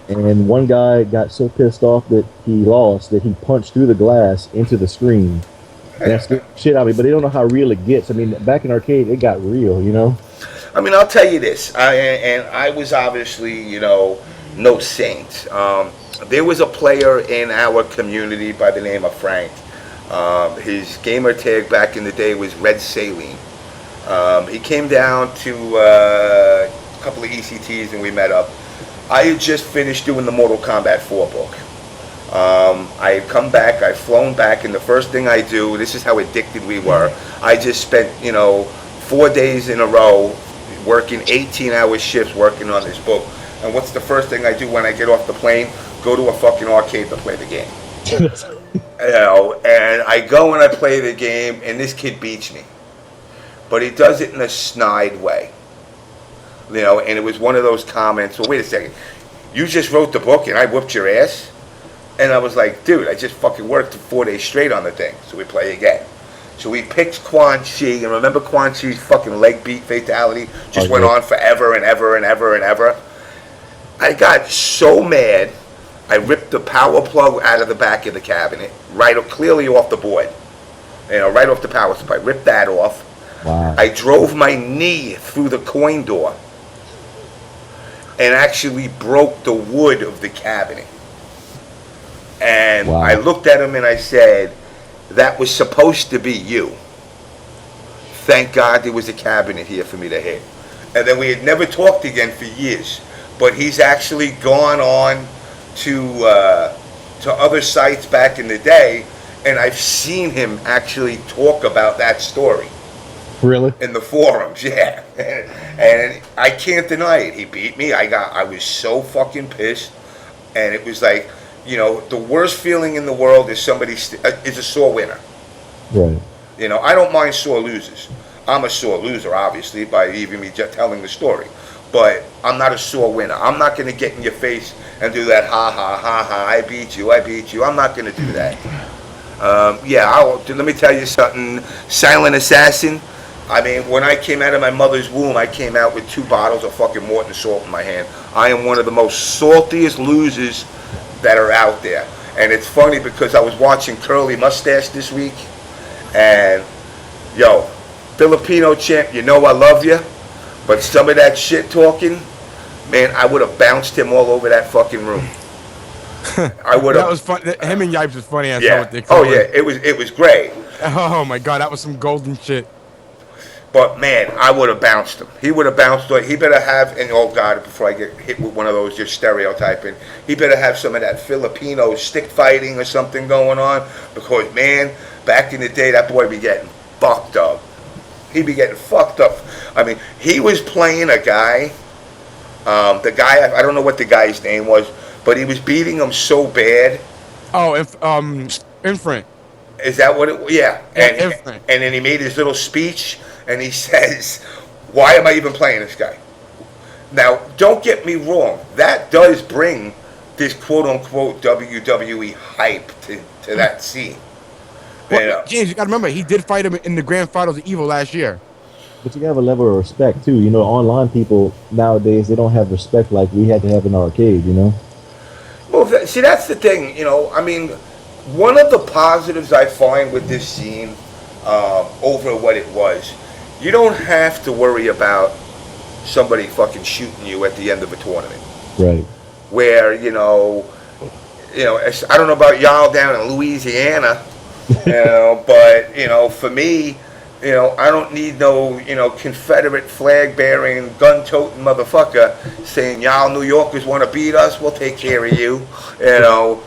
and one guy got so pissed off that he lost that he punched through the glass into the screen. And that scared the shit out of me, but they don't know how real it gets. I mean, back in arcade, it got real, you know? I mean, I'll tell you this, I was obviously, you know, no saint. There was a player in our community by the name of Frank. His gamer tag back in the day was Red Saline. He came down to a couple of ECTs and we met up. I had just finished doing the Mortal Kombat 4 book. I had come back, I'd flown back, and the first thing I do, this is how addicted we were, I just spent, you know, 4 days in a row working 18-hour shifts working on this book. And what's the first thing I do when I get off the plane? Go to a fucking arcade to play the game. You know, and I go and I play the game, and this kid beats me. But he does it in a snide way. You know, and it was one of those comments, well, wait a second, you just wrote the book and I whooped your ass? And I was like, dude, I just fucking worked 4 days straight on the thing. So we play again. So we picked Quan Chi, and remember Quan Chi's fucking leg beat fatality? Just went on forever and ever and ever and ever. I got so mad, I ripped the power plug out of the back of the cabinet, clearly off the board. You know, right off the power supply. Ripped that off. Wow. I drove my knee through the coin door and actually broke the wood of the cabinet. And wow. I looked at him and I said, that was supposed to be you. Thank God there was a cabinet here for me to hit. And then we had never talked again for years. But he's actually gone on to other sites back in the day, and I've seen him actually talk about that story. Really? In the forums, yeah. And I can't deny it. He beat me. I was so fucking pissed. And it was like, you know, the worst feeling in the world is is a sore winner. Right. You know, I don't mind sore losers. I'm a sore loser, obviously, by even me just telling the story. But I'm not a sore winner. I'm not going to get in your face and do that ha ha ha ha. I beat you. I'm not going to do that. Let me tell you something. Silent assassin. I mean, when I came out of my mother's womb, I came out with 2 bottles of fucking Morton salt in my hand. I am one of the most saltiest losers that are out there. And it's funny because I was watching Curly Mustache this week, and yo, Filipino champ, you know I love you, but some of that shit talking, man, I would have bounced him all over that fucking room. I would have. That was fun. Him and Yipes was funny as Yeah. hell. Oh yeah, it was great. Oh my god, that was some golden shit. But man, I would have bounced him. He would have bounced. He better have. And oh god, before I get hit with one of those just stereotyping, he better have some of that Filipino stick fighting or something going on. Because man, back in the day, that boy be getting fucked up. He'd be getting fucked up. I mean, he was playing a guy. The guy, I don't know what the guy's name was, but he was beating him so bad. Oh, Inferent. Is that what it? Yeah. Inferent. And then he made his little speech, and he says, "Why am I even playing this guy?" Now, don't get me wrong. That does bring this quote-unquote WWE hype to that scene. Well, You know? James, you gotta remember, he did fight him in the grand finals of EVO last year. But you have a level of respect too. You know, online people nowadays, they don't have respect like we had to have in the arcade. You know. Well, see, that's the thing. You know, I mean, one of the positives I find with this scene over what it was, you don't have to worry about somebody fucking shooting you at the end of a tournament. Right. Where, I don't know about y'all down in Louisiana, but, for me, I don't need no, Confederate flag bearing, gun toting motherfucker saying, y'all New Yorkers want to beat us, we'll take care of you.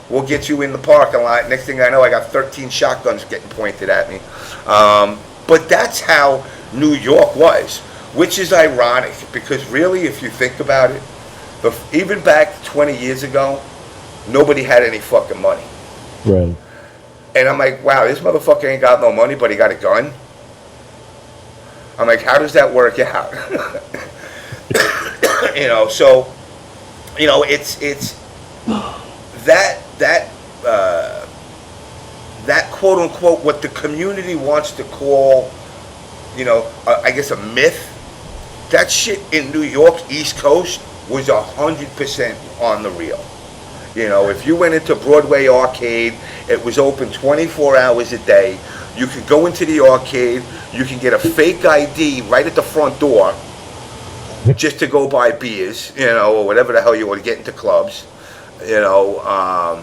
We'll get you in the parking lot. Next thing I know, I got 13 shotguns getting pointed at me. But that's how New York was, which is ironic because really, if you think about it, even back 20 years ago, nobody had any fucking money. Right. And I'm like, wow, this motherfucker ain't got no money, but he got a gun. I'm like, how does that work out? It's that quote unquote what the community wants to call, I guess a myth. That shit in New York, East Coast, was 100% on the real. If you went into Broadway Arcade, it was open 24 hours a day. You could go into the arcade, you can get a fake ID right at the front door just to go buy beers, or whatever the hell you want to get into clubs. You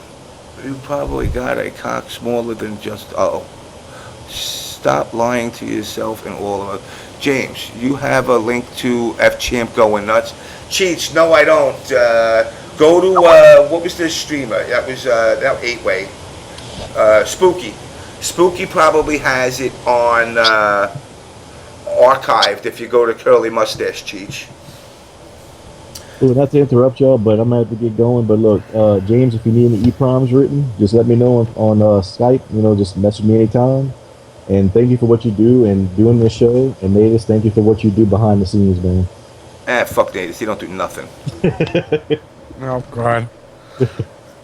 probably got a cock smaller than just, stop lying to yourself and all of us. James, you have a link to F-Champ Going Nuts? Cheech, no I don't. Go to, what was this streamer? That was, that 8-way. Spooky. Spooky probably has it on archived if you go to Curly Mustache, Cheech. Well, not to interrupt y'all, but I'm gonna have to get going. But look, James, if you need any EPROMs written, just let me know on Skype. Just message me anytime. And thank you for what you do and doing this show. And NaTaS, thank you for what you do behind the scenes, man. Fuck NaTaS. He don't do nothing. Oh, God.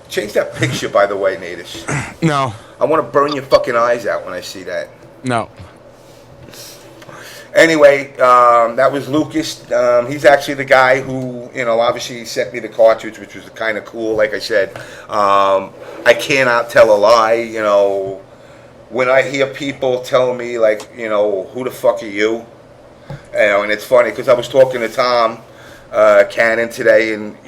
Change that picture, by the way, NaTaS. No. I want to burn your fucking eyes out when I see that. No. Anyway, that was Lucas. He's actually the guy who, obviously sent me the cartridge, which was kind of cool. Like I said, I cannot tell a lie. When I hear people tell me, like, who the fuck are you? And it's funny because I was talking to Tom Cannon today, and,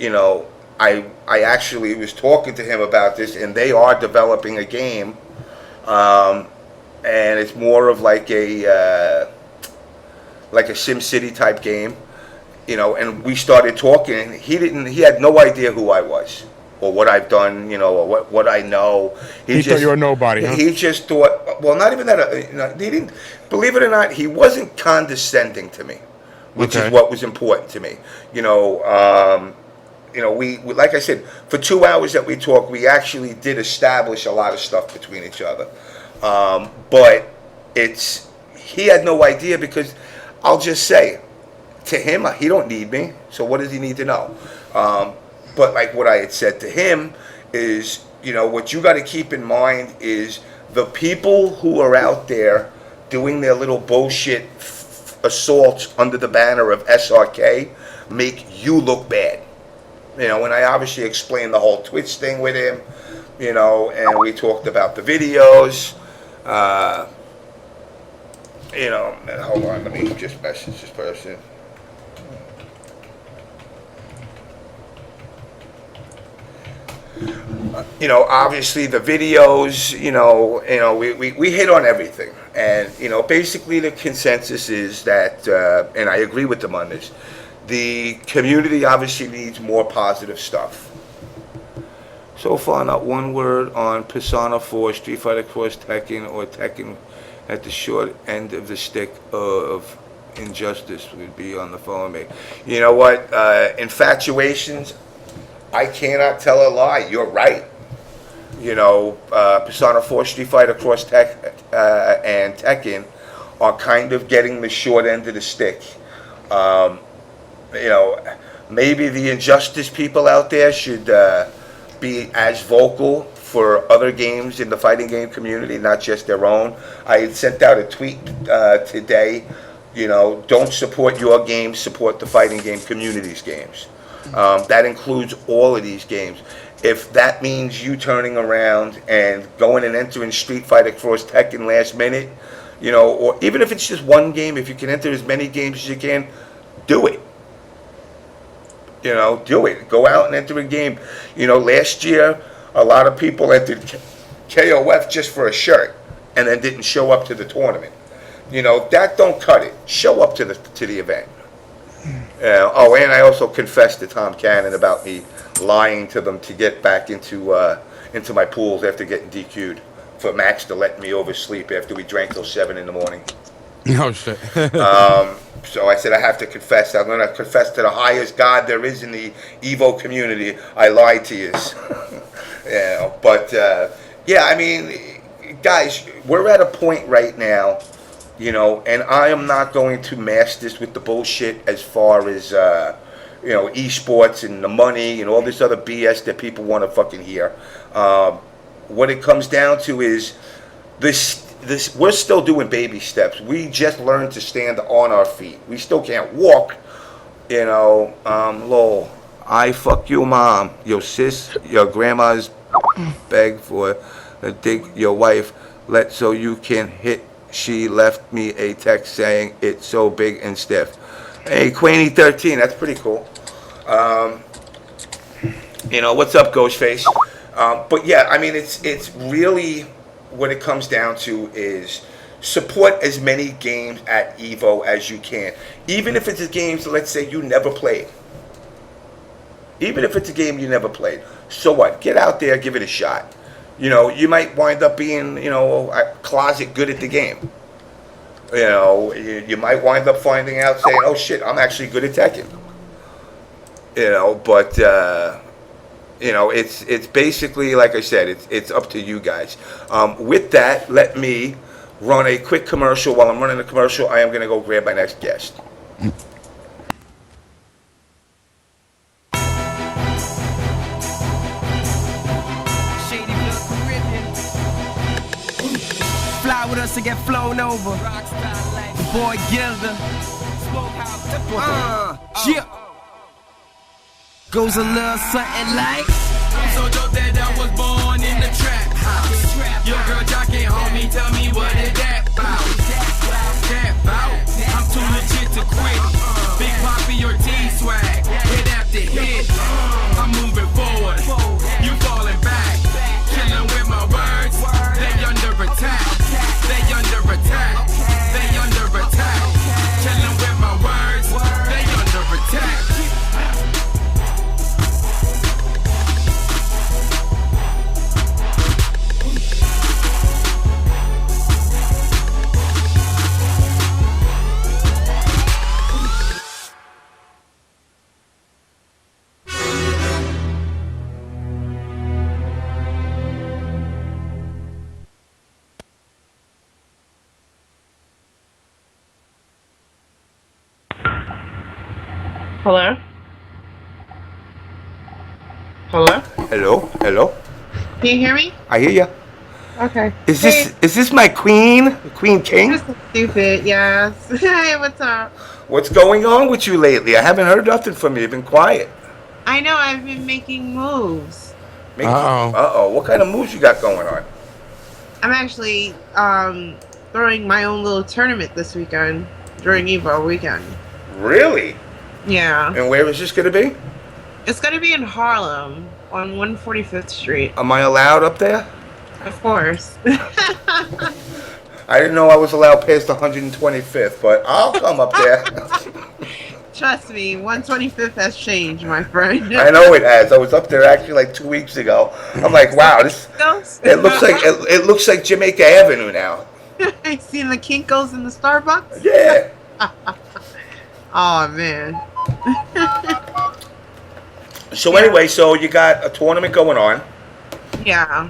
I actually was talking to him about this, and they are developing a game, and it's more of like a SimCity type game, and we started talking, and he had no idea who I was or what I've done, or what I know. He thought you were nobody, huh? He just thought, well, not even that, he didn't, believe it or not, he wasn't condescending to me, which is what was important to me. you know, we like I said, for 2 hours that we talked, we actually did establish a lot of stuff between each other. But he had no idea, because I'll just say, to him, he don't need me, so what does he need to know? But like what I had said to him is, you know, what you got to keep in mind is the people who are out there doing their little bullshit assaults under the banner of SRK make you look bad. You know, and I obviously explained the whole Twitch thing with him, you know, and we talked about the videos. You know, hold on, let me just message this person. You know, obviously the videos, you know, we hit on everything. And, you know, basically the consensus is that, and I agree with them on this, the community obviously needs more positive stuff. So far, not one word on Persona 4, Street Fighter Cross Tekken, or Tekken at the short end of the stick of injustice would be on the phone with me. You know what? Infatuations, I cannot tell a lie. You're right. You know, Persona 4, Street Fighter Cross and Tekken are kind of getting the short end of the stick. You know, maybe the Injustice people out there should be as vocal for other games in the fighting game community, not just their own. I sent out a tweet today, you know, don't support your games, support the fighting game community's games. That includes all of these games. If that means you turning around and going and entering Street Fighter Cross Tekken last minute, you know, or even if it's just one game, if you can enter as many games as you can, do it. You know, do it. Go out and enter a game. You know, last year, a lot of people entered KOF just for a shirt and then didn't show up to the tournament. You know, that don't cut it. Show up to the event. Oh, and I also confessed to Tom Cannon about me lying to them to get back into my pools after getting DQ'd, for Max to let me oversleep after we drank till 7 in the morning. Oh shit. So I said I have to confess. I'm going to confess to the highest God there is in the Evo community. I lied to you. Yeah, but yeah, I mean, guys, we're at a point right now, you know, and I am not going to mask this with the bullshit as far as you know, esports and the money and all this other BS that people want to fucking hear. What it comes down to is this. We're still doing baby steps. We just learned to stand on our feet. We still can't walk, you know. Lol, I fuck your mom, your sis, your grandma's beg for a dig your wife, let so you can hit. She left me a text saying it's so big and stiff. Hey, Queenie13, that's pretty cool. You know, what's up, Ghostface? But yeah, I mean, it's really, what it comes down to is support as many games at Evo as you can. Even if it's a game, so let's say you never played. Even if it's a game you never played. So what? Get out there, give it a shot. You know, you might wind up being, you know, a closet good at the game. You know, you might wind up finding out, saying, oh shit, I'm actually good at Tekken. You know, but you know, it's basically, like I said, it's up to you guys. With that, let me run a quick commercial. While I'm running the commercial, I am going to go grab my next guest. Fly with us to get flown over. Boy Gilda. Yeah. Goes a little something like, I'm so dope that I was born in the trap house. Your girl jockey homie, tell me what it that bout. That bout. I'm too legit to quit. Big Poppy or T-Swag. Hit after hit. I'm moving forward. You falling back. Killing with my words. They under attack. They under attack. They under attack. Killing with my words. They under attack. Hello? Hello? Hello, hello. Can you hear me? I hear ya. Okay. Is this my queen, Queen King? You're so stupid, yes. Hey, what's up? What's going on with you lately? I haven't heard nothing from you. You've been quiet. I know I've been making moves. Uh-oh. What kind of moves you got going on? I'm actually throwing my own little tournament this weekend during Evo weekend. Really? Yeah. And where is this going to be? It's gonna be in Harlem on 145th Street. Am I allowed up there? Of course. I didn't know I was allowed past 125th, but I'll come up there. Trust me, 125th has changed, my friend. I know it has. I was up there actually like 2 weeks ago. I'm like, wow, this it looks like Jamaica Avenue now. I seen the Kinkos in the Starbucks. Yeah. Oh man. So anyway, so you got a tournament going on. Yeah.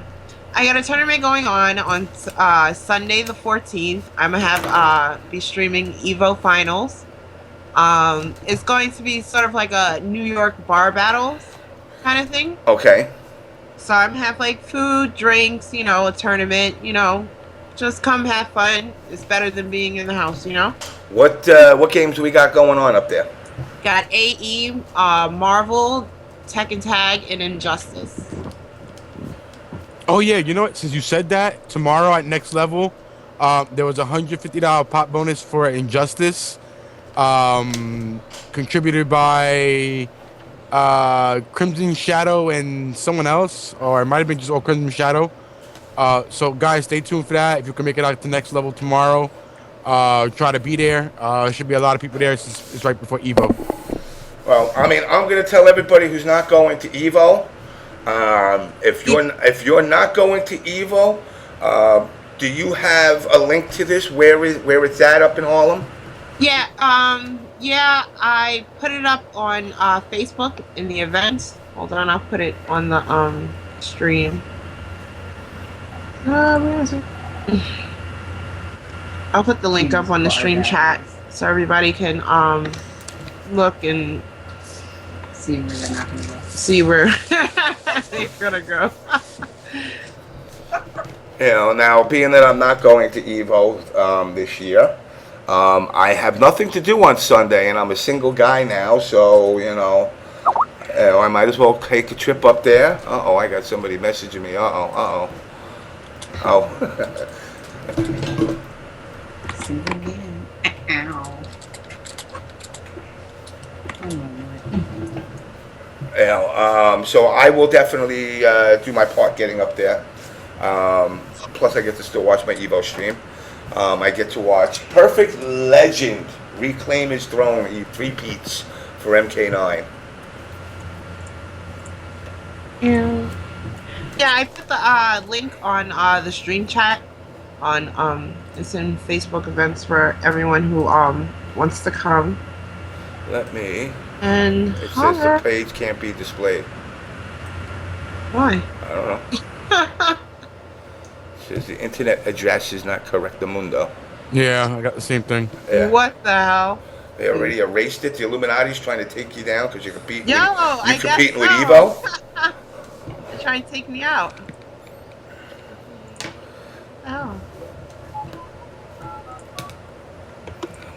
I got a tournament going on Sunday the 14th. I'm gonna have be streaming Evo finals. It's going to be sort of like a New York bar battles kind of thing. Okay. So I'm gonna have like food, drinks, you know, a tournament, you know, just come have fun. It's better than being in the house, you know. What games do we got going on up there? Got AE, Marvel, Tekken Tag, and Injustice. Oh yeah, you know what? Since you said that, tomorrow at Next Level, there was a $150 pop bonus for Injustice, contributed by Crimson Shadow and someone else, or it might have been just all Crimson Shadow. So guys, stay tuned for that. If you can make it out to Next Level tomorrow, try to be there. Should be a lot of people there since it's right before Evo. Well, I mean, I'm gonna tell everybody who's not going to Evo. If you're not going to Evo, do you have a link to this? Where it's at up in Harlem? Yeah, I put it up on Facebook in the events. Hold on, I'll put it on the stream. Where is it? I'll put the link up on the stream chat so everybody can look and see where they're not gonna go. See where they're gonna go. You know, now being that I'm not going to Evo this year, I have nothing to do on Sunday, and I'm a single guy now, so you know, I might as well take a trip up there. Uh-oh, I got somebody messaging me. Uh-oh. See them again. Ow. Oh my Lord. You know, so I will definitely do my part getting up there. Plus, I get to still watch my Evo stream. I get to watch Perfect Legend reclaim his throne. He repeats for MK9. Yeah, I put the link on the stream chat. It's in Facebook events for everyone who wants to come. Let me. And it says the page can't be displayed. Why? I don't know. It says the internet address is not correctamundo. Yeah, I got the same thing. Yeah. What the hell? They already erased it. The Illuminati's trying to take you down because you're competing. I guess competing with so. Evo. They're trying to take me out. Oh.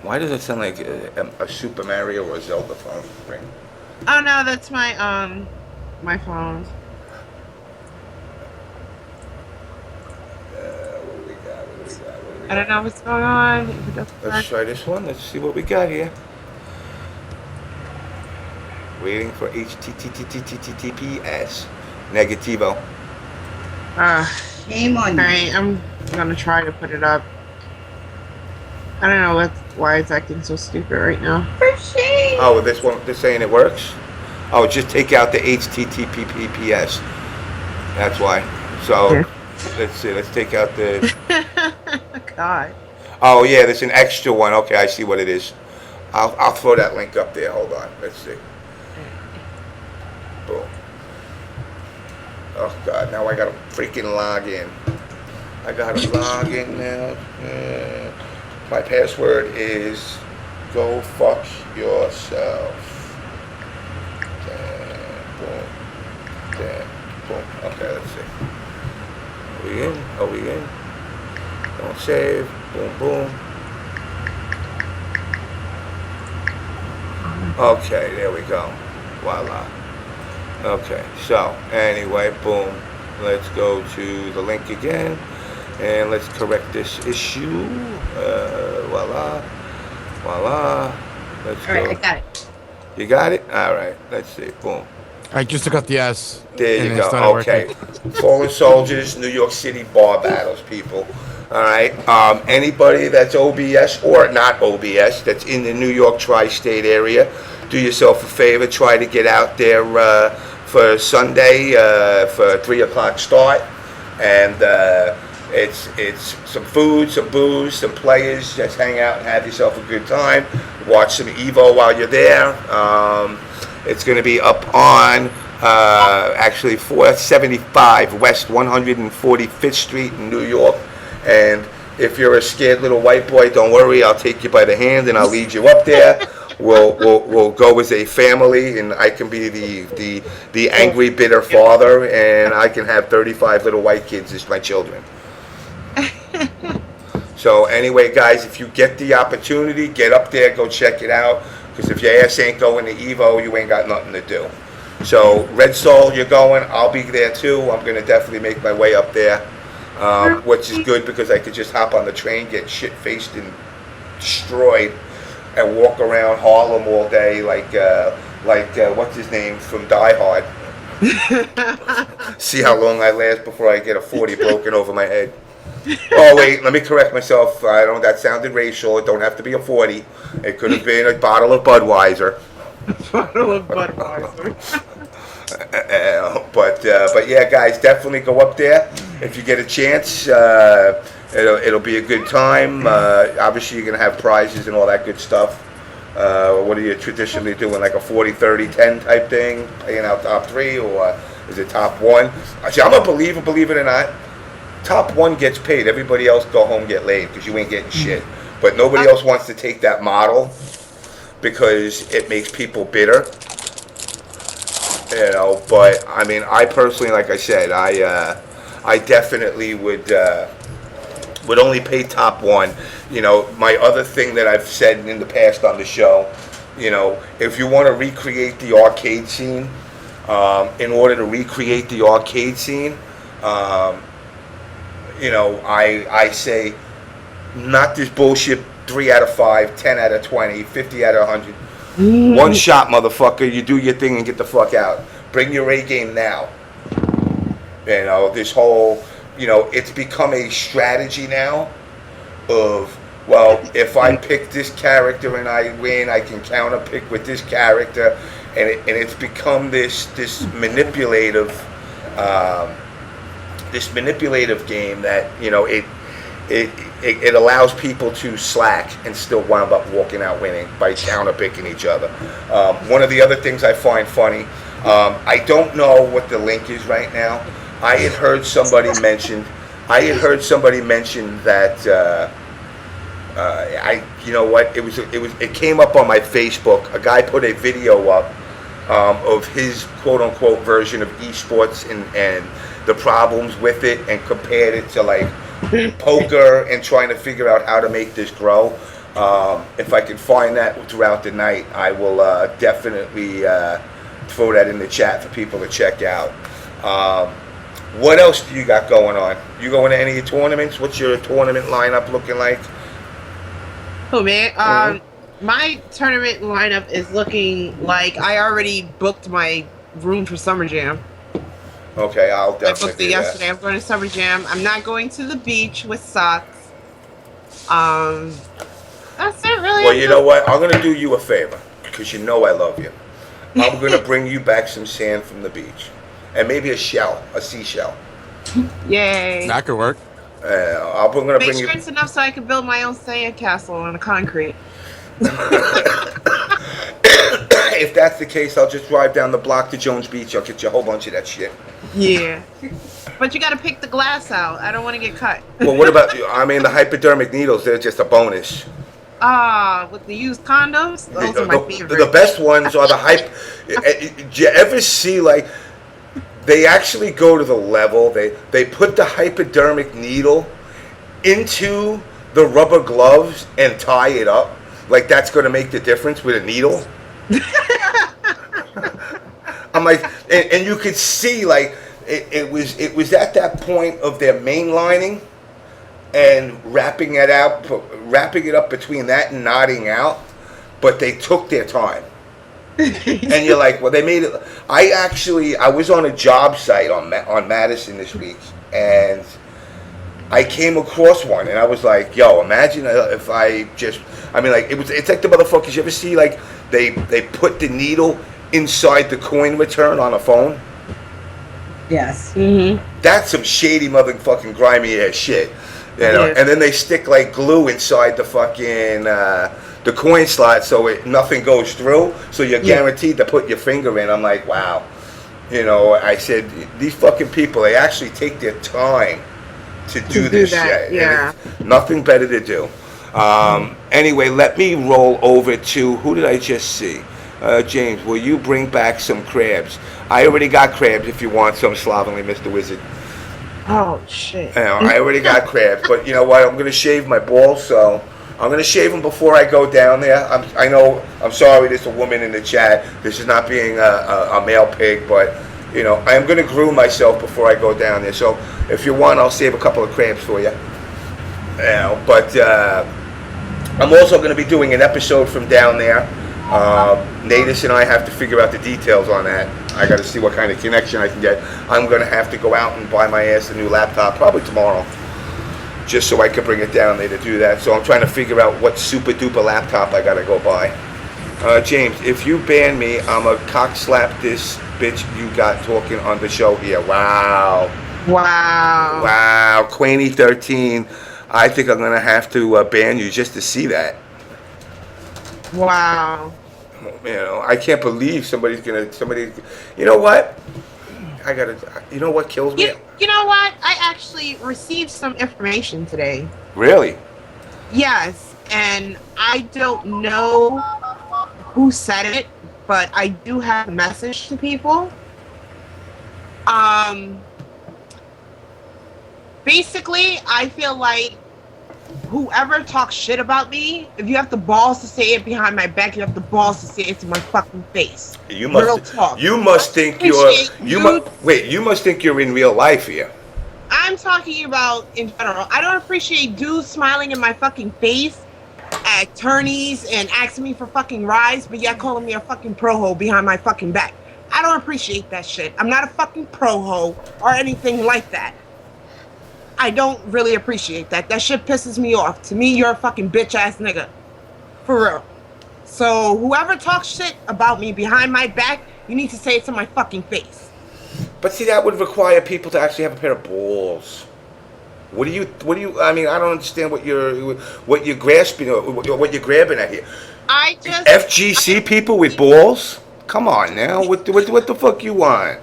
Why does it sound like a Super Mario or a Zelda phone ring? Oh no, that's my my phone. What do we got? I don't know what's going on. Let's try this one. Let's see what we got here. Waiting for HTTPS. Negativo. Shame on you. Alright, I'm gonna try to put it up. I don't know why it's acting so stupid right now. For shame. Oh, this one, they're saying it works? Oh, just take out the HTTPS. That's why. So, Yeah. let's see. Let's take out the... God. Oh, yeah, there's an extra one. Okay, I see what it is. I'll throw that link up there. Hold on. Let's see. Boom. Oh, God. Now I got to freaking log in. I got to log in now. My password is go fuck yourself. we in? Are we in? Don't save. Boom, boom. Okay, there we go. Voila. Okay, so anyway, boom. Let's go to the link again, and let's correct this issue. Voila. Voila. Let's go. All right, I got it. You got it? All right. Let's see. Boom. I just took out the S. There and you it go. started Okay. working. Fallen Soldiers, New York City bar battles, people. All right. Anybody that's OBS or not OBS that's in the New York tri-state area, do yourself a favor. Try to get out there for Sunday for 3 o'clock start, and it's some food, some booze, some players. Just hang out and have yourself a good time. Watch some Evo while you're there. It's going to be up on actually 475 West 145th Street in New York. And if you're a scared little white boy, don't worry. I'll take you by the hand and I'll lead you up there. We'll go as a family, and I can be the angry, bitter father, and I can have 35 little white kids as my children. So anyway, guys, if you get the opportunity, get up there, go check it out. Because if your ass ain't going to Evo, you ain't got nothing to do. So Red Soul, you're going. I'll be there too. I'm going to definitely make my way up there, which is good because I could just hop on the train, get shit-faced and destroyed, and walk around Harlem all day like what's his name from Die Hard. See how long I last before I get a 40 broken over my head. Oh wait, let me correct myself. I don't. That sounded racial. It don't have to be a 40. It could have been a bottle of Budweiser. Bottle of Budweiser. But yeah, guys, definitely go up there if you get a chance. It'll be a good time. Obviously, you're gonna have prizes and all that good stuff. What are you traditionally doing, like a 40, 30, 10 type thing? Paying out top 3, or is it top 1? See, I'm a believer, believe it or not. Top 1 gets paid. Everybody else go home, get laid, because you ain't getting shit. But nobody else wants to take that model because it makes people bitter. You know, but I mean, I personally, like I said, I definitely would only pay top 1. You know, my other thing that I've said in the past on the show, you know, if you want to recreate the arcade scene, in order to recreate the arcade scene, you know, I say, not this bullshit 3 out of 5, 10 out of 20, 50 out of 100. One shot, motherfucker. You do your thing and get the fuck out. Bring your A game now. You know, this whole, you know, it's become a strategy now of, well, if I pick this character and I win, I can counter pick with this character, and it's become this manipulative game that, you know, it allows people to slack and still wind up walking out winning by counter picking each other. One of the other things I find funny, I don't know what the link is right now. I had heard somebody mention that you know what, it came up on my Facebook. A guy put a video up of his quote unquote version of esports and the problems with it, and compared it to like poker and trying to figure out how to make this grow. If I can find that throughout the night, I will definitely throw that in the chat for people to check out. What else do you got going on? You going to any of your tournaments? What's your tournament lineup looking like? Oh man, my tournament lineup is looking like I already booked my room for Summer Jam. Okay, I'll I definitely booked it do yesterday. that. I'm going to Summer Jam. I'm not going to the beach with socks. That's it, really. Well, you know what? I'm gonna do you a favor because you know I love you. I'm gonna bring you back some sand from the beach, and maybe a seashell. Yay! That could work. I'm gonna Make bring sure you. it's enough so I can build my own sand castle on the concrete. If that's the case, I'll just drive down the block to Jones Beach. I'll get you a whole bunch of that shit. Yeah. But you got to pick the glass out. I don't want to get cut. Well, what about, I mean, the hypodermic needles, they're just a bonus. With the used condoms? Those are my favorite. The best ones are the hype. Do you ever see, like, they actually go to the level. They put the hypodermic needle into the rubber gloves and tie it up. Like that's going to make the difference with a needle. I'm like, and you could see like it was at that point of their mainlining and wrapping it up between that and nodding out, but they took their time. And you're like, well, they made it. I was on a job site on Madison this week, and I came across one, and I was like, yo, imagine if it's like the motherfuckers you ever see, like they put the needle inside the coin return on a phone. Yes. Mm-hmm. That's some shady motherfucking grimy ass shit, you know. Yeah. And then they stick like glue inside the fucking the coin slot so nothing goes through. So you're guaranteed to put your finger in. I'm like, wow, you know. I said these fucking people, they actually take their time to do this that, shit. yeah. And it's nothing better to do. Anyway, let me roll over to who did I just see? James, will you bring back some crabs? I already got crabs if you want some, slovenly Mr. Wizard. Oh, shit. You know, I already got crabs, but you know what? I'm going to shave my balls, so I'm going to shave them before I go down there. I'm sorry, there's a woman in the chat. This is not being a male pig, but, you know, I'm going to groom myself before I go down there. So if you want, I'll save a couple of crabs for you. You know, but I'm also going to be doing an episode from down there. NaTaS and I have to figure out the details on that. I got to see what kind of connection I can get. I'm going to have to go out and buy my ass a new laptop, probably tomorrow, just so I can bring it down there to do that. So I'm trying to figure out what super duper laptop I got to go buy. James, if you ban me, I'm a cock slap this bitch you got talking on the show here. Wow. Wow. Wow. Quaney13, I think I'm going to have to ban you just to see that. Wow. You know, I can't believe somebody, you know what? You know what kills me? You know what? I actually received some information today. Really? Yes, and I don't know who said it, but I do have a message to people. Basically, I feel like whoever talks shit about me, if you have the balls to say it behind my back, you have the balls to say it to my fucking face. You must think you must think you're in real life here. I'm talking about in general. I don't appreciate dudes smiling in my fucking face at tourneys and asking me for fucking rides, but yet calling me a fucking pro-ho behind my fucking back. I don't appreciate that shit. I'm not a fucking pro-ho or anything like that. I don't really appreciate that. That shit pisses me off. To me, you're a fucking bitch-ass nigga. For real. So, whoever talks shit about me behind my back, you need to say it to my fucking face. But see, that would require people to actually have a pair of balls. What do you, I mean, I don't understand what you're grasping, or what you're grabbing at here. FGC people with balls? Come on now, what the fuck you want?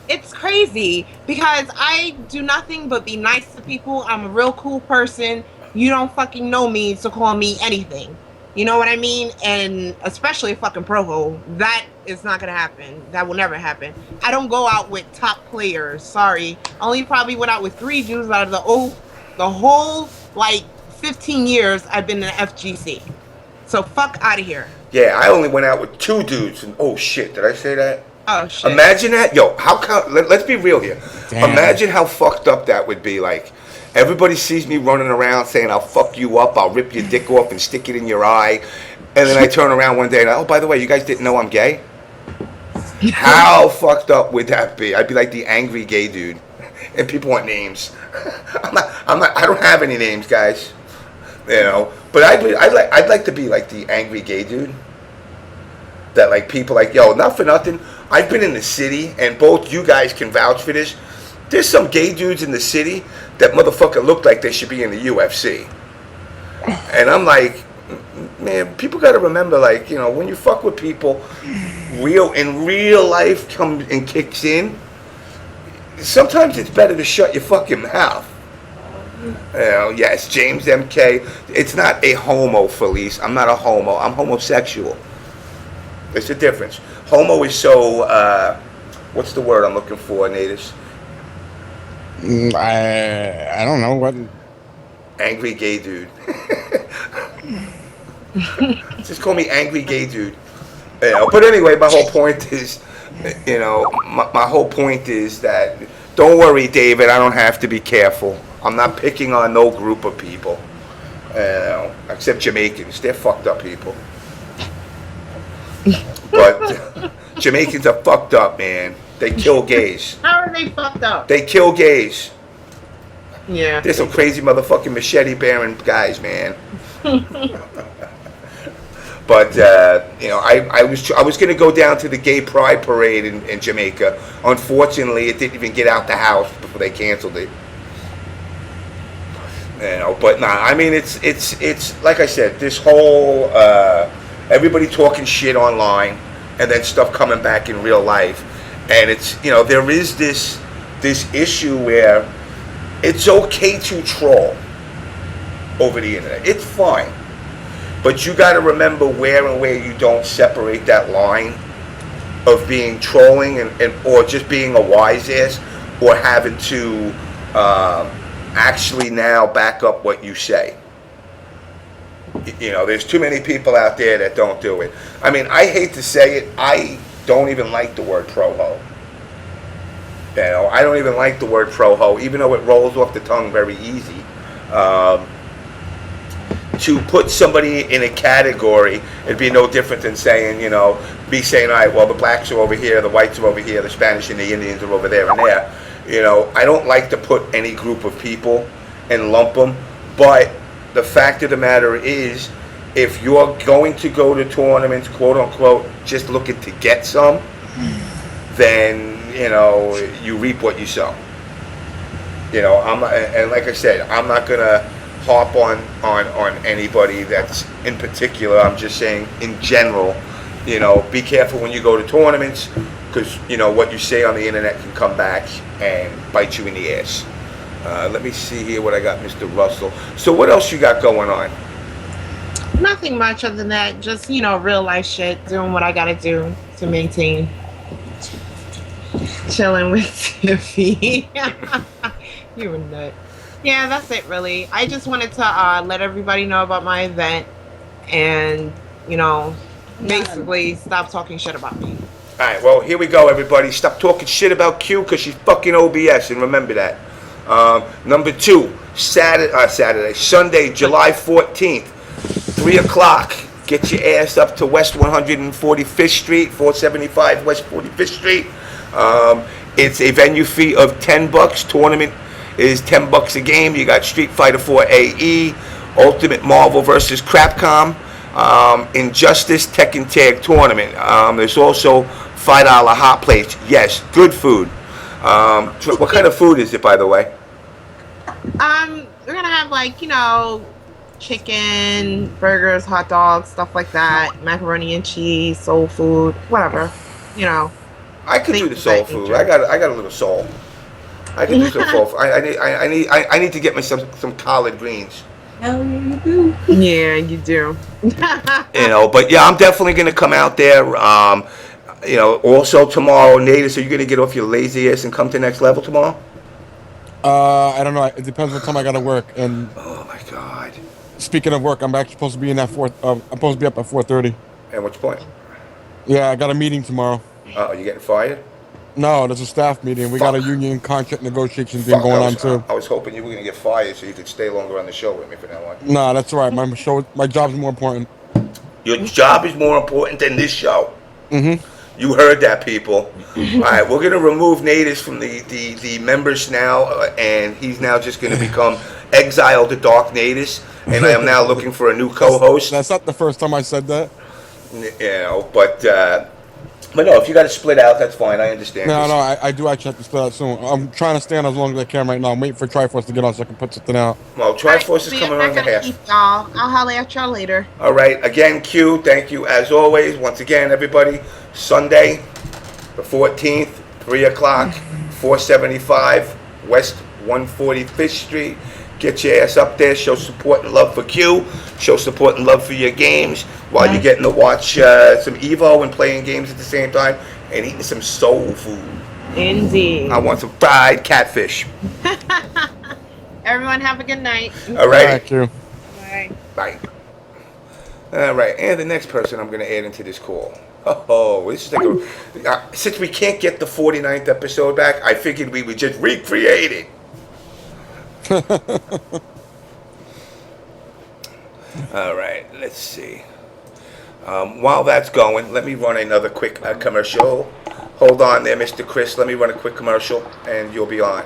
It's crazy because I do nothing but be nice to people. I'm a real cool person. You don't fucking know me to call me anything. You know what I mean? And especially a fucking pro-ho. That is not going to happen. That will never happen. I don't go out with top players. Sorry. I only probably went out with 3 dudes out of the whole, like, 15 years I've been in the FGC. So fuck out of here. Yeah, I only went out with 2 dudes. And oh, shit. Did I say that? Oh, shit. Imagine that. Yo, let's be real here. Damn. Imagine how fucked up that would be. Like, everybody sees me running around saying, I'll fuck you up, I'll rip your dick off and stick it in your eye. And then I turn around one day and, oh, by the way, you guys didn't know I'm gay? How fucked up would that be? I'd be like the angry gay dude. And people want names. I don't have any names, guys. You know, but I'd like to be like the angry gay dude. That like people like, yo, not for nothing, I've been in the city, and both you guys can vouch for this. There's some gay dudes in the city that motherfucker look like they should be in the UFC. And I'm like, man, people got to remember, like, you know, when you fuck with people, in real life comes and kicks in, sometimes it's better to shut your fucking mouth. You know, yes, JamessMK, it's not a homo, Felice. I'm not a homo. I'm homosexual. There's a difference. Homo is so, What's the word I'm looking for, natives? I don't know what. Angry gay dude. Just call me angry gay dude. You know, but anyway, my whole point is, you know, my whole point is that, don't worry, David, I don't have to be careful. I'm not picking on no group of people, you know, except Jamaicans. They're fucked up people. But Jamaicans are fucked up, man. They kill gays. How are they fucked up? They kill gays. Yeah. There's some crazy motherfucking machete bearing guys, man. But you know, I was gonna go down to the gay pride parade in Jamaica. Unfortunately, it didn't even get out the house before they canceled it. You know, but nah, I mean, it's like I said, this whole everybody talking shit online and then stuff coming back in real life, and it's, you know, there is this issue where it's okay to troll over the internet. It's fine. But you got to remember where you don't separate that line of being trolling and or just being a wise ass, or having to actually now back up what you say. You know, there's too many people out there that don't do it. I mean, I hate to say it, I don't even like the word pro-ho. You know, I don't even like the word pro-ho, even though it rolls off the tongue very easy. To put somebody in a category, it'd be no different than saying, you know, me saying, all right, well, the blacks are over here, the whites are over here, the Spanish and the Indians are over there and there. You know, I don't like to put any group of people and lump them, but the fact of the matter is, if you're going to go to tournaments, quote unquote, just looking to get some, then, you know, you reap what you sow. You know, and like I said, I'm not gonna harp on anybody that's in particular. I'm just saying in general, you know, be careful when you go to tournaments, because, you know, what you say on the internet can come back and bite you in the ass. Let me see here what I got, Mr. Russell. So what else you got going on? Nothing much other than that. Just, you know, real life shit. Doing what I gotta do to maintain. Chilling with Tiffy. You a nut. Yeah, that's it really. I just wanted to let everybody know about my event and, you know, basically stop talking shit about me. Alright, well, here we go, everybody. Stop talking shit about Q, because she's fucking OBS, and remember that. Number 2, Sunday, July 14th, 3 o'clock. Get your ass up to West 145th Street, 475 West 45th Street. It's a venue fee of $10. Tournament is $10 a game. You got Street Fighter 4 AE, Ultimate Marvel versus Crapcom, Injustice Tekken Tag Tournament. There's also $5 hot plates. Yes, good food. What kind of food is it, by the way? We're gonna have, like, you know, chicken, burgers, hot dogs, stuff like that, macaroni and cheese, soul food, whatever, you know. I could do the soul food. I got a little soul. I can do some soul food. I need to get me some collard greens. Hell yeah, you do. Yeah, you do. You know, but yeah, I'm definitely gonna come out there. You know, also tomorrow, Natus, are you gonna get off your lazy ass and come to Next Level tomorrow? I don't know. It depends what time I gotta work. And oh my god. Speaking of work, I'm actually supposed to be in at 4. I'm supposed to be up at 4:30. And what's your point? Yeah, I got a meeting tomorrow. Oh, you getting fired? No, there's a staff meeting. We got a union contract negotiation thing Fuck, going on too. I was hoping you were gonna get fired so you could stay longer on the show with me for that one. Nah, that's all right. My job's more important. Your job is more important than this show. Mm-hmm. You heard that, people. All right, we're gonna remove Natus from the members now, and he's now just gonna become exiled to DarKNaTaS, and I am now looking for a new co-host. That's not the first time I said that. You know, but no, if you got to split out, that's fine. I understand. No, I do actually have to split out soon. I'm trying to stand as long as I can right now. I'm waiting for Triforce to get on so I can put something out. Well, Triforce is coming around the half. Y'all. I'll holler at y'all later. All right. Again, Q, thank you as always. Once again, everybody, Sunday, the 14th, 3 o'clock, 475 West 145th Street. Get your ass up there, show support and love for Q, show support and love for your games, while you're getting to watch some Evo and playing games at the same time, and eating some soul food. Indeed. I want some fried catfish. Everyone have a good night. All right. Thank you. Bye. Bye. All right, and the next person I'm going to add into this call. Oh, this is like a... since we can't get the 49th episode back, I figured we would just recreate it. All right, let's see. While that's going, let me run another quick commercial. Hold on there, Mr. Chris. Let me run a quick commercial, and you'll be on.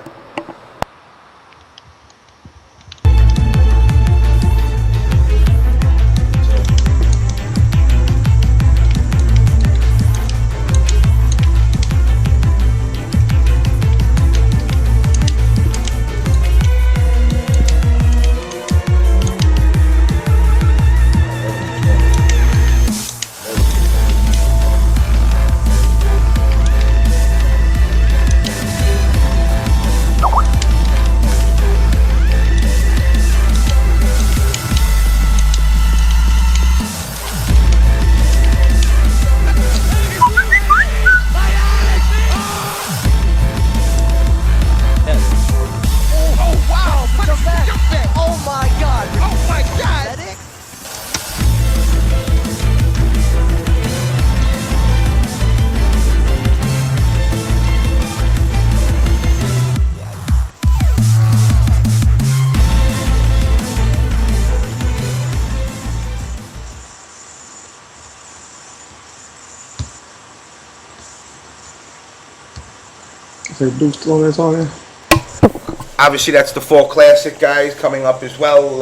Obviously, that's the Fall Classic, guys, coming up as well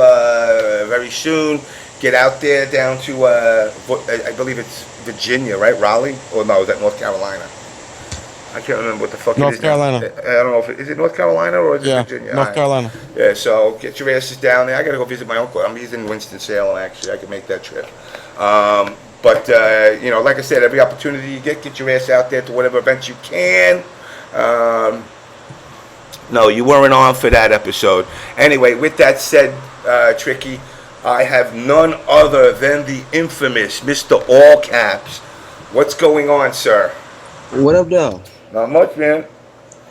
very soon. Get out there down to, I believe it's Virginia, right? Raleigh? Or no, is that North Carolina? I can't remember what the fuck North it is. Carolina. I don't know if is it North Carolina or is it Virginia? North Carolina. Yeah, so get your asses down there. I gotta go visit my uncle. He's in Winston-Salem, actually. I can make that trip. But you know, like I said, every opportunity you get your ass out there to whatever events you can. No, you weren't on for that episode. Anyway, with that said, Tricky, I have none other than the infamous Mr. AllCaps. What's going on, sir? What up, though? Not much, man.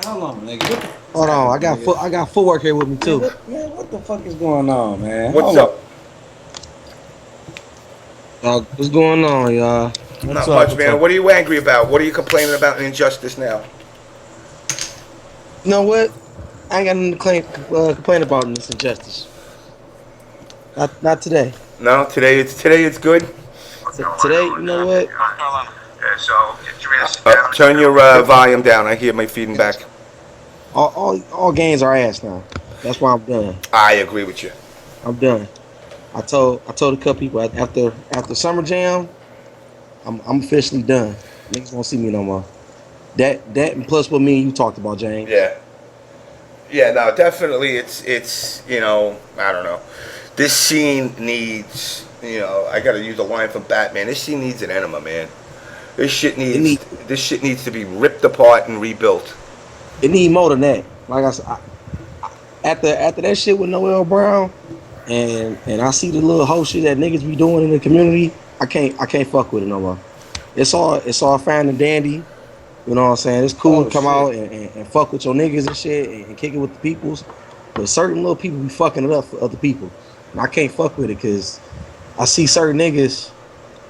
Hold on, nigga. Hold on, I got FootWurk here with me too. Man, what the fuck is going on, man? What's up? What's going on, y'all? Not much, man. What are you angry about? What are you complaining about in Injustice now? You know what? I ain't got nothing to complain about in this injustice. Not today. No, today it's good. Today, you know what? Yeah, so get your ass down. Turn your volume down. I hear my feeding back. All games are ass now. That's why I'm done. I agree with you. I'm done. I told a couple people after Summer Jam, I'm officially done. Niggas won't see me no more. That and plus what me and you talked about, James. Yeah, no, definitely it's you know, I don't know. This scene needs, you know, I gotta use a line from Batman. This scene needs an enema, man. This shit needs to be ripped apart and rebuilt. It need more than that. Like I said, after that shit with Noel Brown, and I see the little whole shit that niggas be doing in the community, I can't fuck with it no more. It's all fine and dandy. You know what I'm saying? It's cool to come out and fuck with your niggas and shit and kick it with the peoples. But certain little people be fucking it up for other people. And I can't fuck with it because I see certain niggas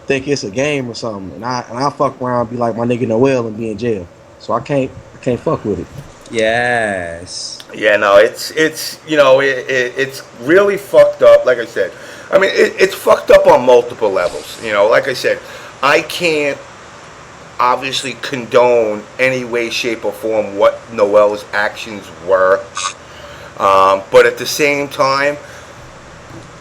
think it's a game or something. And I fuck around and be like my nigga Noel and be in jail. So I can't fuck with it. Yes. Yeah, no, it's you know, it's really fucked up. Like I said, I mean, it's fucked up on multiple levels. You know, like I said, I can't obviously condone any way, shape, or form what Noel's actions were. But at the same time,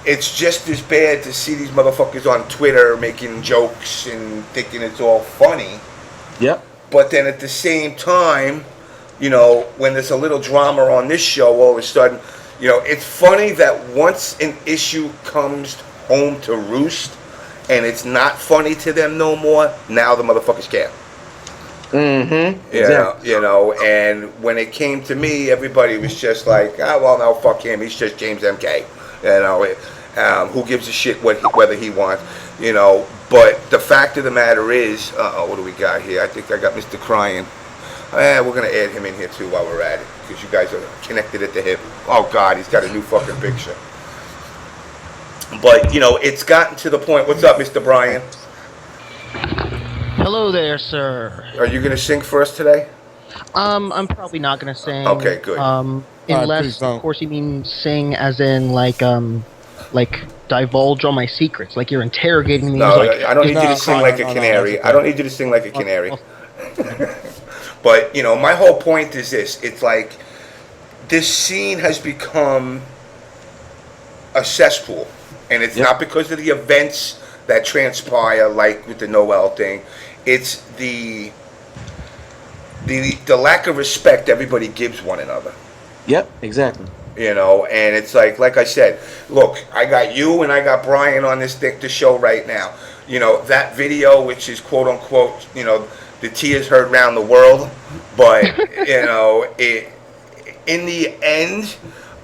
it's just as bad to see these motherfuckers on Twitter making jokes and thinking it's all funny. Yep. But then at the same time, you know, when there's a little drama on this show, all of a sudden, you know, it's funny that once an issue comes home to roost and it's not funny to them no more, now the motherfuckers care. Mm-hmm. You know, and when it came to me, everybody was just like, ah, well, no, fuck him. He's just James MK. You know, who gives a shit whether he wants, you know. But the fact of the matter is, what do we got here? I think I got Mr. Crying. We're going to add him in here too while we're at it, because you guys are connected at the hip. Oh, God, he's got a new fucking picture. But, you know, it's gotten to the point. What's up, Mr. Brian? Hello there, sir. Are you going to sing for us today? I'm probably not gonna sing. Okay, good. Unless, of course, you mean sing as in like divulge all my secrets, like you're interrogating me. No, like, I don't need you to sing like a canary. I don't need you to sing like a canary. But, you know, my whole point is this. It's like this scene has become a cesspool. And it's not because of the events that transpire, like with the Noel thing. It's the lack of respect everybody gives one another. Yep, exactly. You know, and it's like I said, look, I got you and I got Brian on this show right now. You know, that video, which is quote unquote, you know, the tea is heard around the world, but you know, in the end,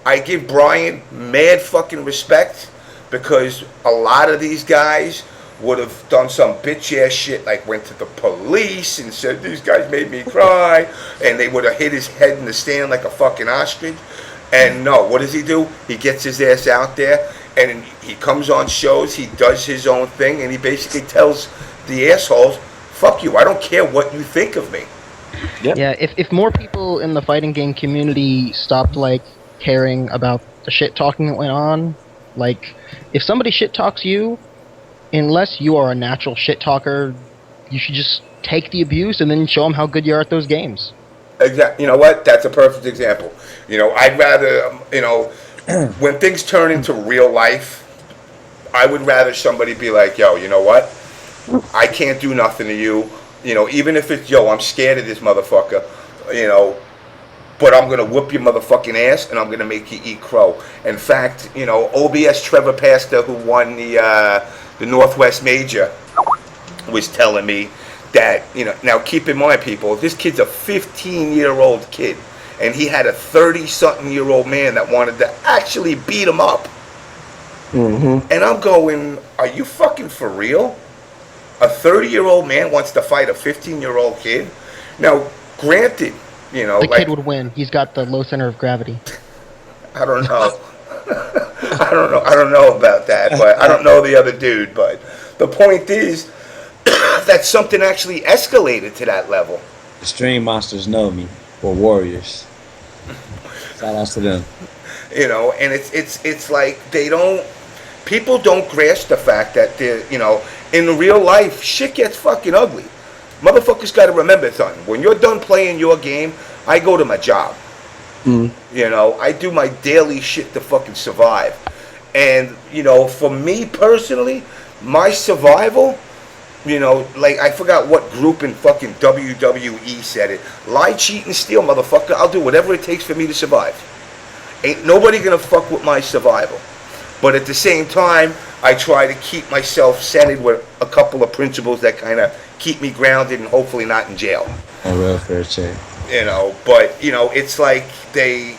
I give Brian mad fucking respect, because a lot of these guys would have done some bitch ass shit, like went to the police and said these guys made me cry, and they would have hit his head in the stand like a fucking ostrich. And no, what does he do? He gets his ass out there and he comes on shows, he does his own thing, and he basically tells the assholes, fuck you, I don't care what you think of me. Yep. Yeah, if more people in the fighting game community stopped like caring about the shit talking that went on, like if somebody shit talks you, unless you are a natural shit talker, you should just take the abuse and then show them how good you are at those games. Exactly. You know what? That's a perfect example. You know, I'd rather, you know, when things turn into real life, I would rather somebody be like, yo, you know what? I can't do nothing to you. You know, even if it's, yo, I'm scared of this motherfucker, you know, but I'm going to whoop your motherfucking ass and I'm going to make you eat crow. In fact, you know, OBS Trevor Pastor, who won the Northwest Major, was telling me that, you know, now keep in mind, people, this kid's a 15-year-old kid, and he had a 30-something-year-old man that wanted to actually beat him up. Mm-hmm. And I'm going, are you fucking for real? A 30-year-old man wants to fight a 15-year-old kid? Now, granted, you know, the like, kid would win. He's got the low center of gravity. I don't know. I don't know about that, but I don't know the other dude. But the point is that something actually escalated to that level. Extreme monsters know me, or warriors. Shout outs to them. You know, and it's like people don't grasp the fact that they're, you know, in real life, shit gets fucking ugly. Motherfuckers got to remember something. When you're done playing your game, I go to my job. You know, I do my daily shit to fucking survive. And, you know, for me personally, my survival, you know, like, I forgot what group in fucking WWE said it. Lie, cheat, and steal, motherfucker. I'll do whatever it takes for me to survive. Ain't nobody gonna fuck with my survival. But at the same time, I try to keep myself centered with a couple of principles that kind of keep me grounded and hopefully not in jail. On welfare check. You know, but, you know, it's like they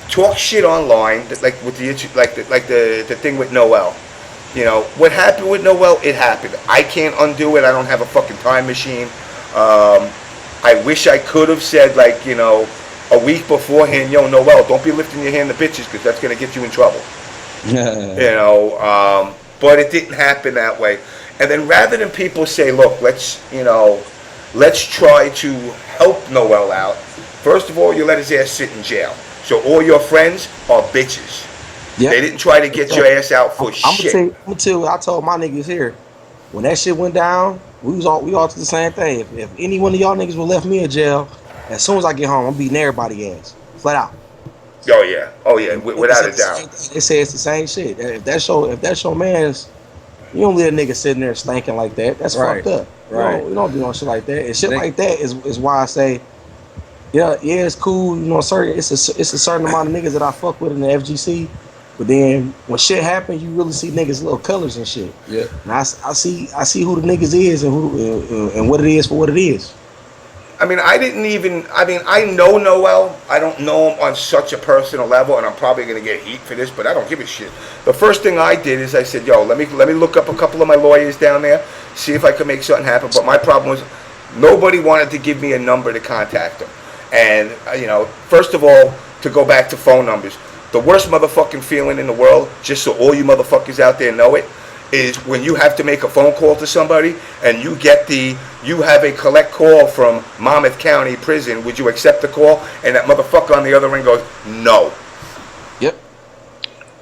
talk shit online, like with the thing with Noel. You know, what happened with Noel, it happened. I can't undo it. I don't have a fucking time machine. I wish I could have said, like, you know, a week beforehand, yo, Noel, don't be lifting your hand to bitches, because that's going to get you in trouble. You know, but it didn't happen that way. And then rather than people say, look, let's try to help Noel out, first of all, you let his ass sit in jail. So all your friends are bitches. Yep. They didn't try to get your ass out for shit. I'm gonna tell you, I told my niggas here, when that shit went down, we all did the same thing. If any one of y'all niggas would left me in jail, as soon as I get home, I'm beating everybody ass. Flat out. Oh yeah, without a doubt. They say it's the same shit. If that's your man's, you don't leave a nigga sitting there stinking like that. That's fucked up. Right. You don't do no shit like that. And shit like that is why I say, yeah, it's cool. You know, it's a certain amount of niggas that I fuck with in the FGC. But then when shit happens, you really see niggas' little colors and shit. Yeah. And I see who the niggas is and who and what it is for what it is. I mean, I know Noel. I don't know him on such a personal level, and I'm probably going to get heat for this, but I don't give a shit. The first thing I did is I said, yo, let me look up a couple of my lawyers down there, see if I can make something happen. But my problem was nobody wanted to give me a number to contact them. And, first of all, to go back to phone numbers, the worst motherfucking feeling in the world, just so all you motherfuckers out there know it, is when you have to make a phone call to somebody and you have a collect call from Monmouth County Prison. Would you accept the call? And that motherfucker on the other end goes, no. Yep.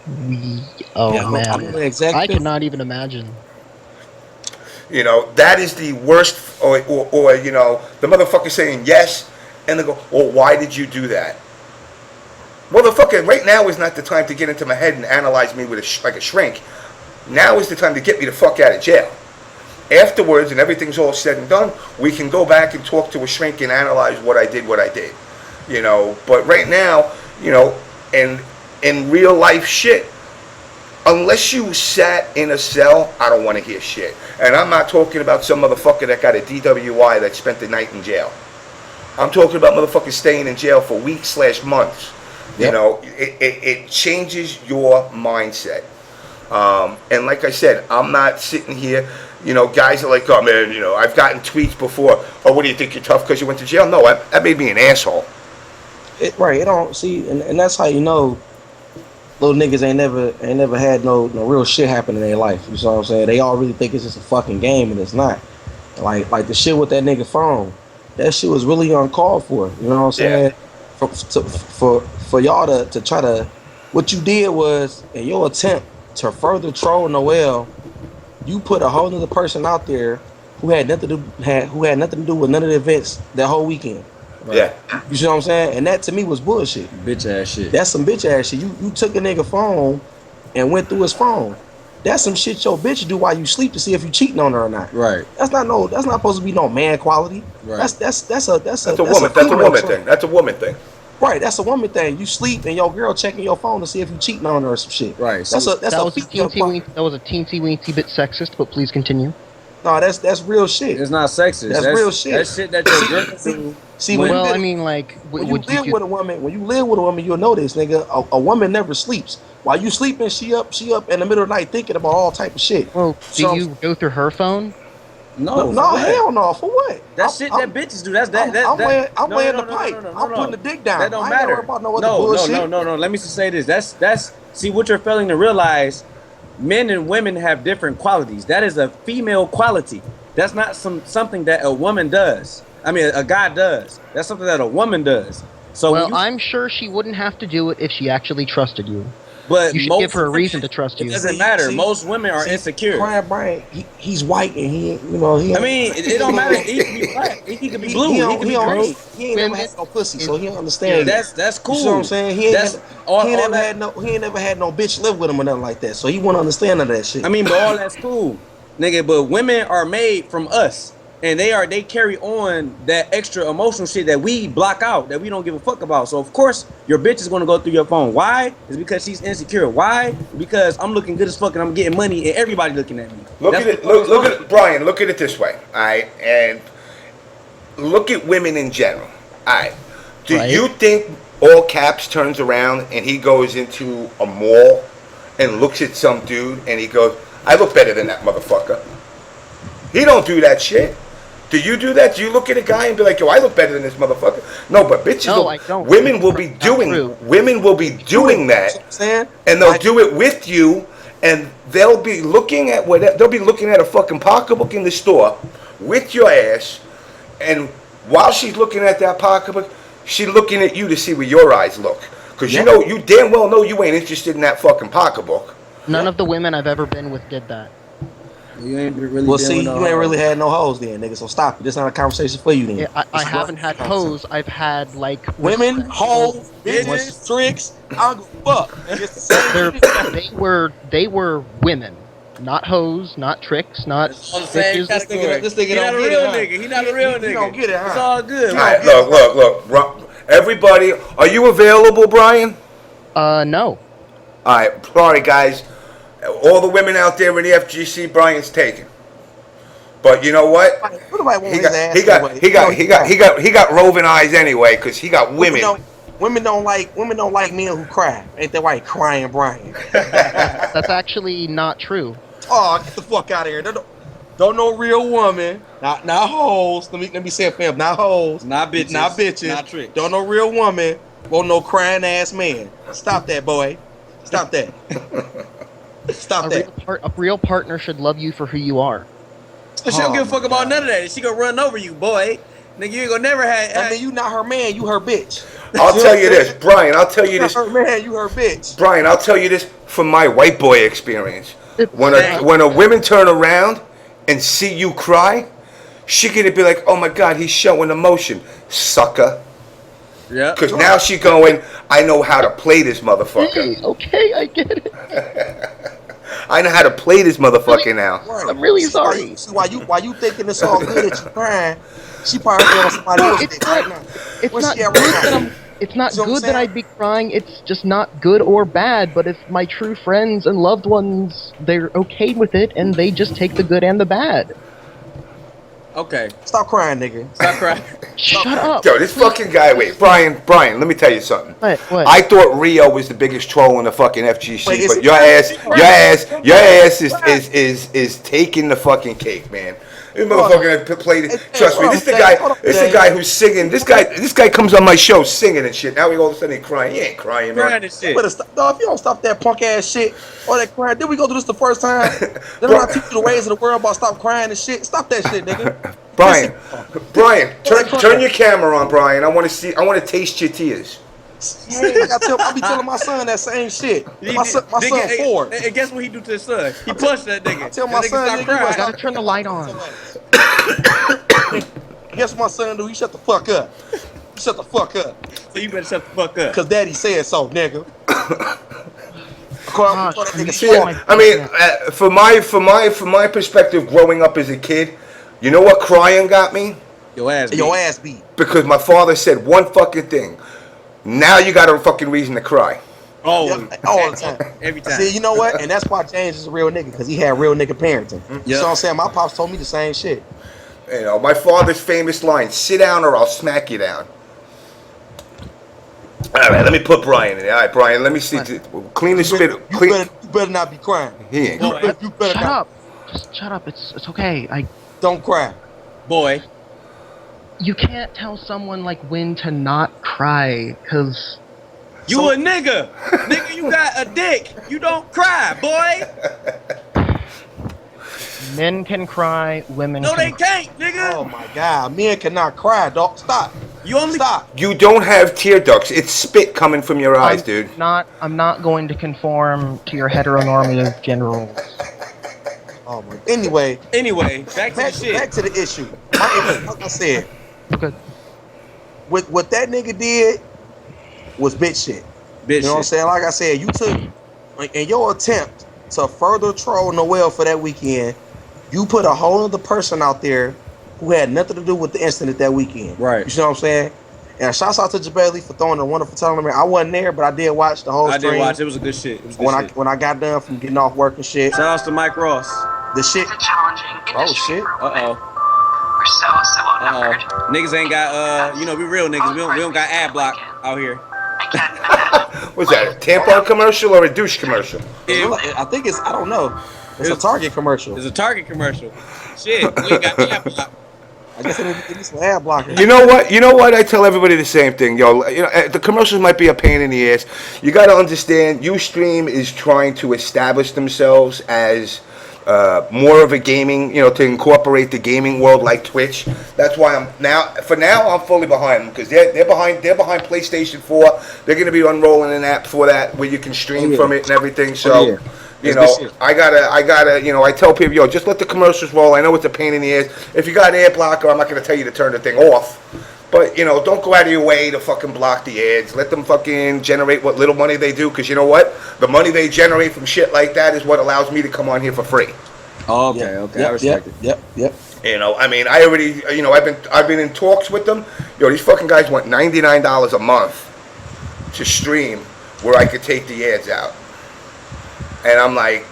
Man, I cannot even imagine. That is the worst. Or the motherfucker saying yes, and they go, well, why did you do that? Motherfucker, right now is not the time to get into my head and analyze me with like a shrink. Now is the time to get me the fuck out of jail. Afterwards, and everything's all said and done, we can go back and talk to a shrink and analyze what I did. But right now, in real life shit, unless you sat in a cell, I don't want to hear shit. And I'm not talking about some motherfucker that got a DWI that spent the night in jail. I'm talking about motherfuckers staying in jail for weeks/months. Yep. It changes your mindset. And like I said, I'm not sitting here, guys are like, oh man, I've gotten tweets before, oh, what do you think, you're tough because you went to jail? No, that made me an asshole. Right, it don't, see, and that's how you know little niggas ain't never had no real shit happen in their life. You know what I'm saying? They all really think it's just a fucking game, and it's not. Like the shit with that nigga phone, that shit was really uncalled for. You know what I'm saying? Yeah. For y'all to try to, what you did was, in your attempt to further troll Noel, you put a whole other person out there who had nothing to do with none of the events that whole weekend. Right? Yeah. You see what I'm saying? And that to me was bullshit. Bitch ass shit. That's some bitch ass shit. You took a nigga phone and went through his phone. That's some shit your bitch do while you sleep to see if you cheating on her or not. Right. That's not supposed to be no man quality. Right. That's a woman thing. Right, that's a woman thing. You sleep and your girl checking your phone to see if you cheating on her or some shit. Right. That was a teensy weensy bit sexist, but please continue. No, that's real shit. It's not sexist. That's real shit. That's shit that your girl do. See, when you live with a woman, you'll know this, nigga. A woman never sleeps. While you sleeping, she up in the middle of the night thinking about all type of shit. Well, do you go through her phone? No, hell no. For what? That shit that bitches do. That's that. I'm laying the pipe. I'm putting the dick down. That don't matter. No. Let me just say this. That's see what you're failing to realize. Men and women have different qualities. That is a female quality. That's not something that a woman does. I mean, a guy does. That's something that a woman does. So I'm sure she wouldn't have to do it if she actually trusted you. But you should give her a reason to trust you. It doesn't matter. Most women are insecure. Brian, he's white and he. I mean, it don't matter. He can be black. He can be blue. He can be green. He ain't never had no pussy, so he don't understand. Yeah, that's cool. You know what I'm saying? He ain't never had no bitch live with him or nothing like that. So he won't understand none of that shit. I mean, but all that's cool, nigga. But women are made from us. And they carry on that extra emotional shit that we block out, that we don't give a fuck about. So of course your bitch is gonna go through your phone. Why? It's because she's insecure. Why? Because I'm looking good as fuck and I'm getting money and everybody looking at me. Look at it, Brian. Look at it this way, all right? And look at women in general, all right? Do you think AllCaps turns around and he goes into a mall and looks at some dude and he goes, "I look better than that motherfucker"? He don't do that shit. Do you do that? Do you look at a guy and be like, "Yo, I look better than this motherfucker"? No, but bitches, I don't. Women will be doing that, and they'll do it with you, and they'll be looking at a fucking pocketbook in the store with your ass, and while she's looking at that pocketbook, she's looking at you to see where your eyes look, because you damn well know you ain't interested in that fucking pocketbook. None of the women I've ever been with did that. You ain't really you ain't really had no hoes then, nigga. So stop it. This not a conversation for you then. Yeah, I haven't had hoes. I've had women, hoes, bitches, tricks. I don't give a fuck. It's the same. They were women, not hoes, not tricks, not bitches. This nigga don't get it. He not a real nigga. He don't get it. It's all good. All right, look. Everybody, are you available, Brian? No. All right, sorry guys. All the women out there in the FGC, Brian's taken. But you know what? Nobody want He his ass got anyway. he got roving eyes anyway because he got women. Women don't like men who cry. Ain't that right? Crying Brian. That's actually not true. Oh, get the fuck out of here! Don't no real woman. Not hoes. Let me say it, fam. Not hoes. Not bitches. Not bitches. Not tricks. Don't no real woman. Want no crying ass man. Stop that, boy. Stop that. Stop that. A real partner should love you for who you are. She don't give a fuck about none of that. She gonna run over you, boy. Nigga, you ain't gonna never have. I mean, you not her man. You her bitch. I'll tell you this, Brian. I'll tell you this. Her man. You her bitch. Brian, I'll tell you this from my white boy experience. When a woman turn around and see you cry, she gonna be like, "Oh my God, he's showing emotion, sucker." Yeah. Because now she going, "I know how to play this motherfucker." Okay, I get it. I know how to play this motherfucker now. Right. I'm really sorry. See why you thinking it's all good that you crying? She probably on somebody else. It's not good that I'd be crying. It's just not good or bad. But if my true friends and loved ones, they're okay with it, and they just take the good and the bad. Okay. Stop crying, nigga. Stop crying. Shut up. Yo, this fucking guy. Wait, Brian. Let me tell you something. What? I thought Rio was the biggest troll in the fucking FGC, Wait, but your ass is taking the fucking cake, man. This motherfucker played. Trust me, this the guy who's singing. This guy comes on my show singing and shit. Now all of a sudden he crying. He ain't crying, man. Crying and shit. No, if you don't stop that punk ass shit, all that crying, did we go through this the first time? Then I teach you the ways of the world about stop crying and shit. Stop that shit, nigga. Brian, turn your camera on, Brian. I want to taste your tears. I be telling my son that same shit. My son 4. And guess what he do to his son? He punched that nigga. I tell my son, nigga, I gotta turn the light on. Guess what my son do? He shut the fuck up. Shut the fuck up. So you better shut the fuck up. Cause daddy said so, nigga. I mean, from my perspective, growing up as a kid, you know what crying got me? Your ass beat. Because my father said one fucking thing. Now you got a fucking reason to cry. All the time. Every time. See, you know what? And that's why James is a real nigga, because he had real nigga parenting. Yep. You know what I'm saying? My pops told me the same shit. You know, my father's famous line, sit down or I'll smack you down. All right, let me put Brian in there. All right, Brian, let me see. Clean the spit. You better not be crying. He ain't crying. You better Shut not. up. Just shut up. It's okay. Don't cry. Boy. You can't tell someone like when to not cry, cause You a nigga. Nigga, you got a dick. You don't cry, boy. men can cry, women No, can they can't, nigga. Oh my God, men cannot cry, dog. Stop. You only Stop. You don't have tear ducts. It's spit coming from your eyes, dude. I'm not going to conform to your heteronormative gender roles. Oh my. Anyway, back to the shit. Back to the issue. Like I said, Okay. what that nigga did was bitch shit. You know what I'm saying? Like I said, you took in your attempt to further troll Noel for that weekend, you put a whole other person out there who had nothing to do with the incident that weekend. Right. You know what I'm saying? And shouts out to Jabali for throwing a wonderful tournament. I wasn't there, but I did watch the whole stream. I did watch. It was a good shit. It was good shit. When I got done from getting off work and shit. Shout outs to Mike Ross. The shit. Oh shit. We're so outnumbered. Niggas ain't got we real niggas. We don't got ad block out here. What's that? A tampon commercial or a douche commercial? I think I don't know. It's a Target commercial. It's a Target commercial. Shit, we ain't got ad block. I guess it needs some ad blockers. You know what? I tell everybody the same thing. The commercials might be a pain in the ass. You got to understand, Ustream is trying to establish themselves as more of a gaming, to incorporate the gaming world like Twitch. That's why I'm fully behind them, because they're behind PlayStation 4. They're going to be unrolling an app for that where you can stream from it and everything. So. I gotta, I tell people, just let the commercials roll. I know it's a pain in the ass. If you got an ad blocker, I'm not gonna tell you to turn the thing off. But, don't go out of your way to fucking block the ads. Let them fucking generate what little money they do, because you know what? The money they generate from shit like that is what allows me to come on here for free. Okay, I respect it. Yep. I already, I've been in talks with them. These fucking guys want $99 a month to stream where I could take the ads out. And I'm like,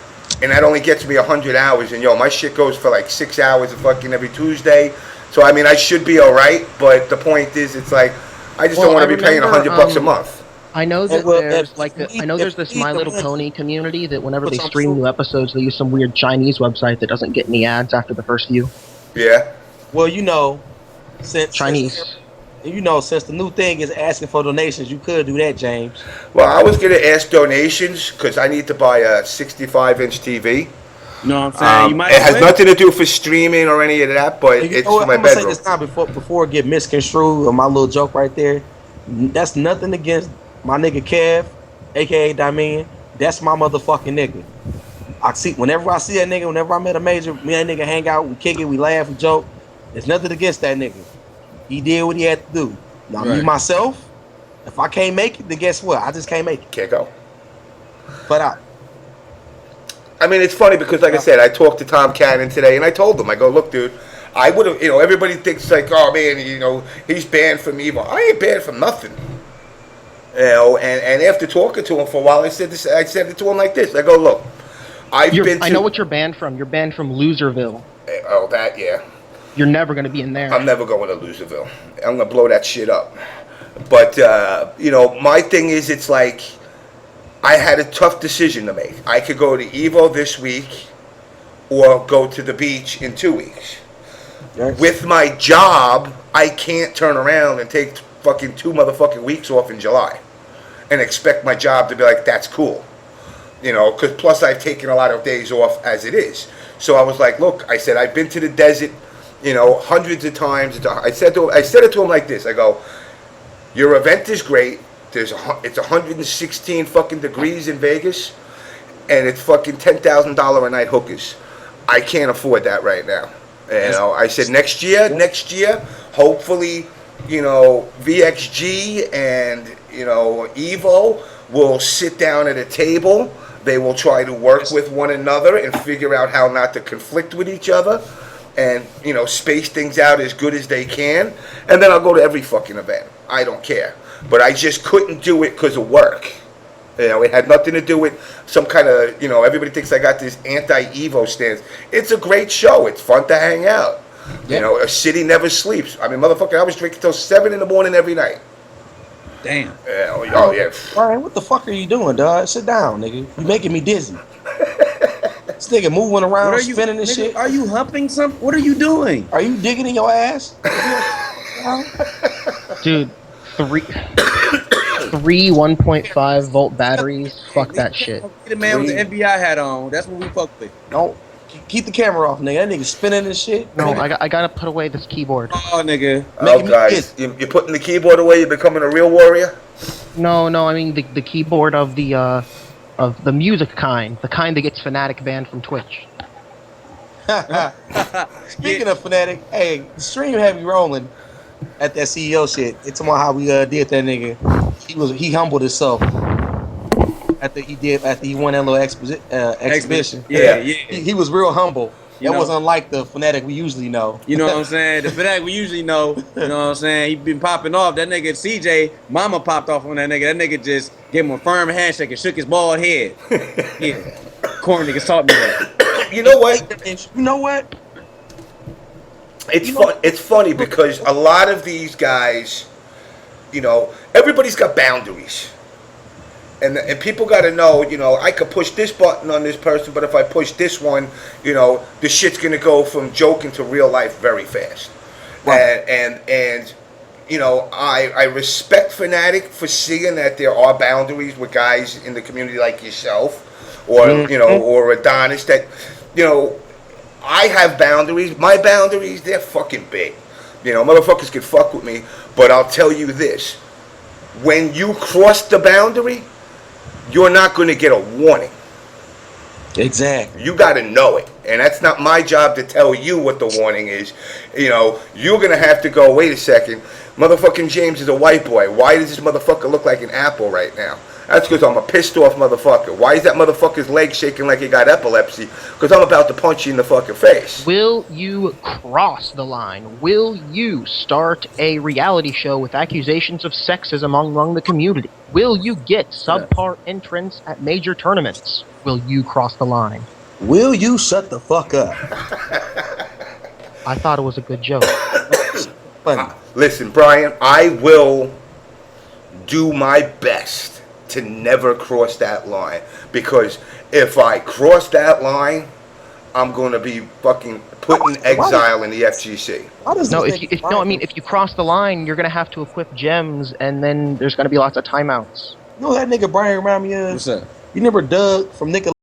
and that only gets me 100 hours. And yo, my shit goes for like 6 hours of fucking every Tuesday. So I mean, I should be all right. But the point is, it's like I just don't want to be paying $100 a month. I know that Well, there's like I know there's this My Little Pony community that whenever they stream new episodes, they use some weird Chinese website that doesn't get any ads after the first few. Yeah. Well, you know, since Chinese. Since the new thing is asking for donations, you could do that, James. Well, I was gonna ask donations because I need to buy a 65-inch TV. You know what I'm saying? You might It has nothing to do for streaming or any of that, but it's for my I'm gonna say bedroom. this now before it get misconstrued on my little joke right there. That's nothing against my nigga Kev, aka Diamond. That's my motherfucking nigga. Whenever I see that nigga, whenever I met a major, me and that nigga hang out, we kick it, we laugh, we joke. There's nothing against that nigga. He did what he had to do. Now me myself, if I can't make it, then guess what? I just can't make it. Can't go. But I mean, it's funny because, like I said, I talked to Tom Cannon today, and I told him, I go, look, dude, I would have, everybody thinks like, oh man, he's banned from Evo. I ain't banned from nothing. And after talking to him for a while, I said it to him like this. I go, look, I know what you're banned from. You're banned from Loserville. Oh, that, yeah. You're never going to be in there. I'm never going to Loserville. I'm going to blow that shit up. But, my thing is, it's like, I had a tough decision to make. I could go to Evo this week or go to the beach in 2 weeks. Yes. With my job, I can't turn around and take fucking 2 motherfucking weeks off in July and expect my job to be like, that's cool. Because plus I've taken a lot of days off as it is. So I was like, look, I said, I've been to the desert, hundreds of times. I said it to him like this. I go, your event is great. It's 116 fucking degrees in Vegas, and it's fucking $10,000 a night hookers. I can't afford that right now. I said next year, hopefully, VXG and Evo will sit down at a table. They will try to work with one another and figure out how not to conflict with each other, and space things out as good as they can. And then I'll go to every fucking event. I don't care. But I just couldn't do it because of work. It had nothing to do with some kind of, everybody thinks I got this anti-Evo stance. It's a great show. It's fun to hang out. Yeah. A city never sleeps. I mean, motherfucker, I was drinking till 7 in the morning every night. Damn. Yeah, yeah. Ryan, what the fuck are you doing, dog? Sit down, nigga. You making me dizzy. This nigga moving around, spinning this shit. Are you humping something? What are you doing? Are you digging in your ass? Dude, 1.5 volt batteries. Fuck that shit. Get a man with the FBI hat on. That's what we fuck with. Don't keep the camera off, nigga. That nigga spinning this shit. No, I gotta put away this keyboard. Oh, nigga. Oh, guys, you're putting the keyboard away. You're becoming a real warrior. No, I mean the keyboard of the music kind, the kind that gets Fnatic banned from Twitch. Speaking of Fnatic, hey, the stream had me rolling at that CEO shit. It's about how we did that nigga. He humbled himself after he won that little exhibition. Yeah. He was real humble. That was unlike the Fnatic we usually know. You know what I'm saying? The Fnatic we usually know. You know what I'm saying? He been popping off. That nigga CJ, mama popped off on that nigga. That nigga just gave him a firm handshake and shook his bald head. Yeah. Corn niggas taught me that. You know what? You know what? It's funny because a lot of these guys, everybody's got boundaries. And people got to know, I could push this button on this person, but if I push this one, the shit's going to go from joking to real life very fast. Right. And I respect Fnatic for seeing that there are boundaries with guys in the community like yourself or, or Adonis that, I have boundaries. My boundaries, they're fucking big. Motherfuckers can fuck with me, but I'll tell you this. When you cross the boundary, you're not going to get a warning. Exactly. You got to know it. And that's not my job to tell you what the warning is. You're going to have to go, wait a second. Motherfucking James is a white boy. Why does this motherfucker look like an apple right now? That's because I'm a pissed off motherfucker. Why is that motherfucker's leg shaking like he got epilepsy? Because I'm about to punch you in the fucking face. Will you cross the line? Will you start a reality show with accusations of sexism among the community? Will you get subpar entrants at major tournaments? Will you cross the line? Will you shut the fuck up? I thought it was a good joke. Funny. Listen, Brian, I will do my best to never cross that line, because if I cross that line, I'm going to be fucking put in exile in the FGC. Why does No, this if nigga you, no, I mean, if you cross the line, you're gonna have to equip gems, and then there's gonna be lots of timeouts. You know what that nigga Brian remind me of? What's up? You remember Doug from Nickel?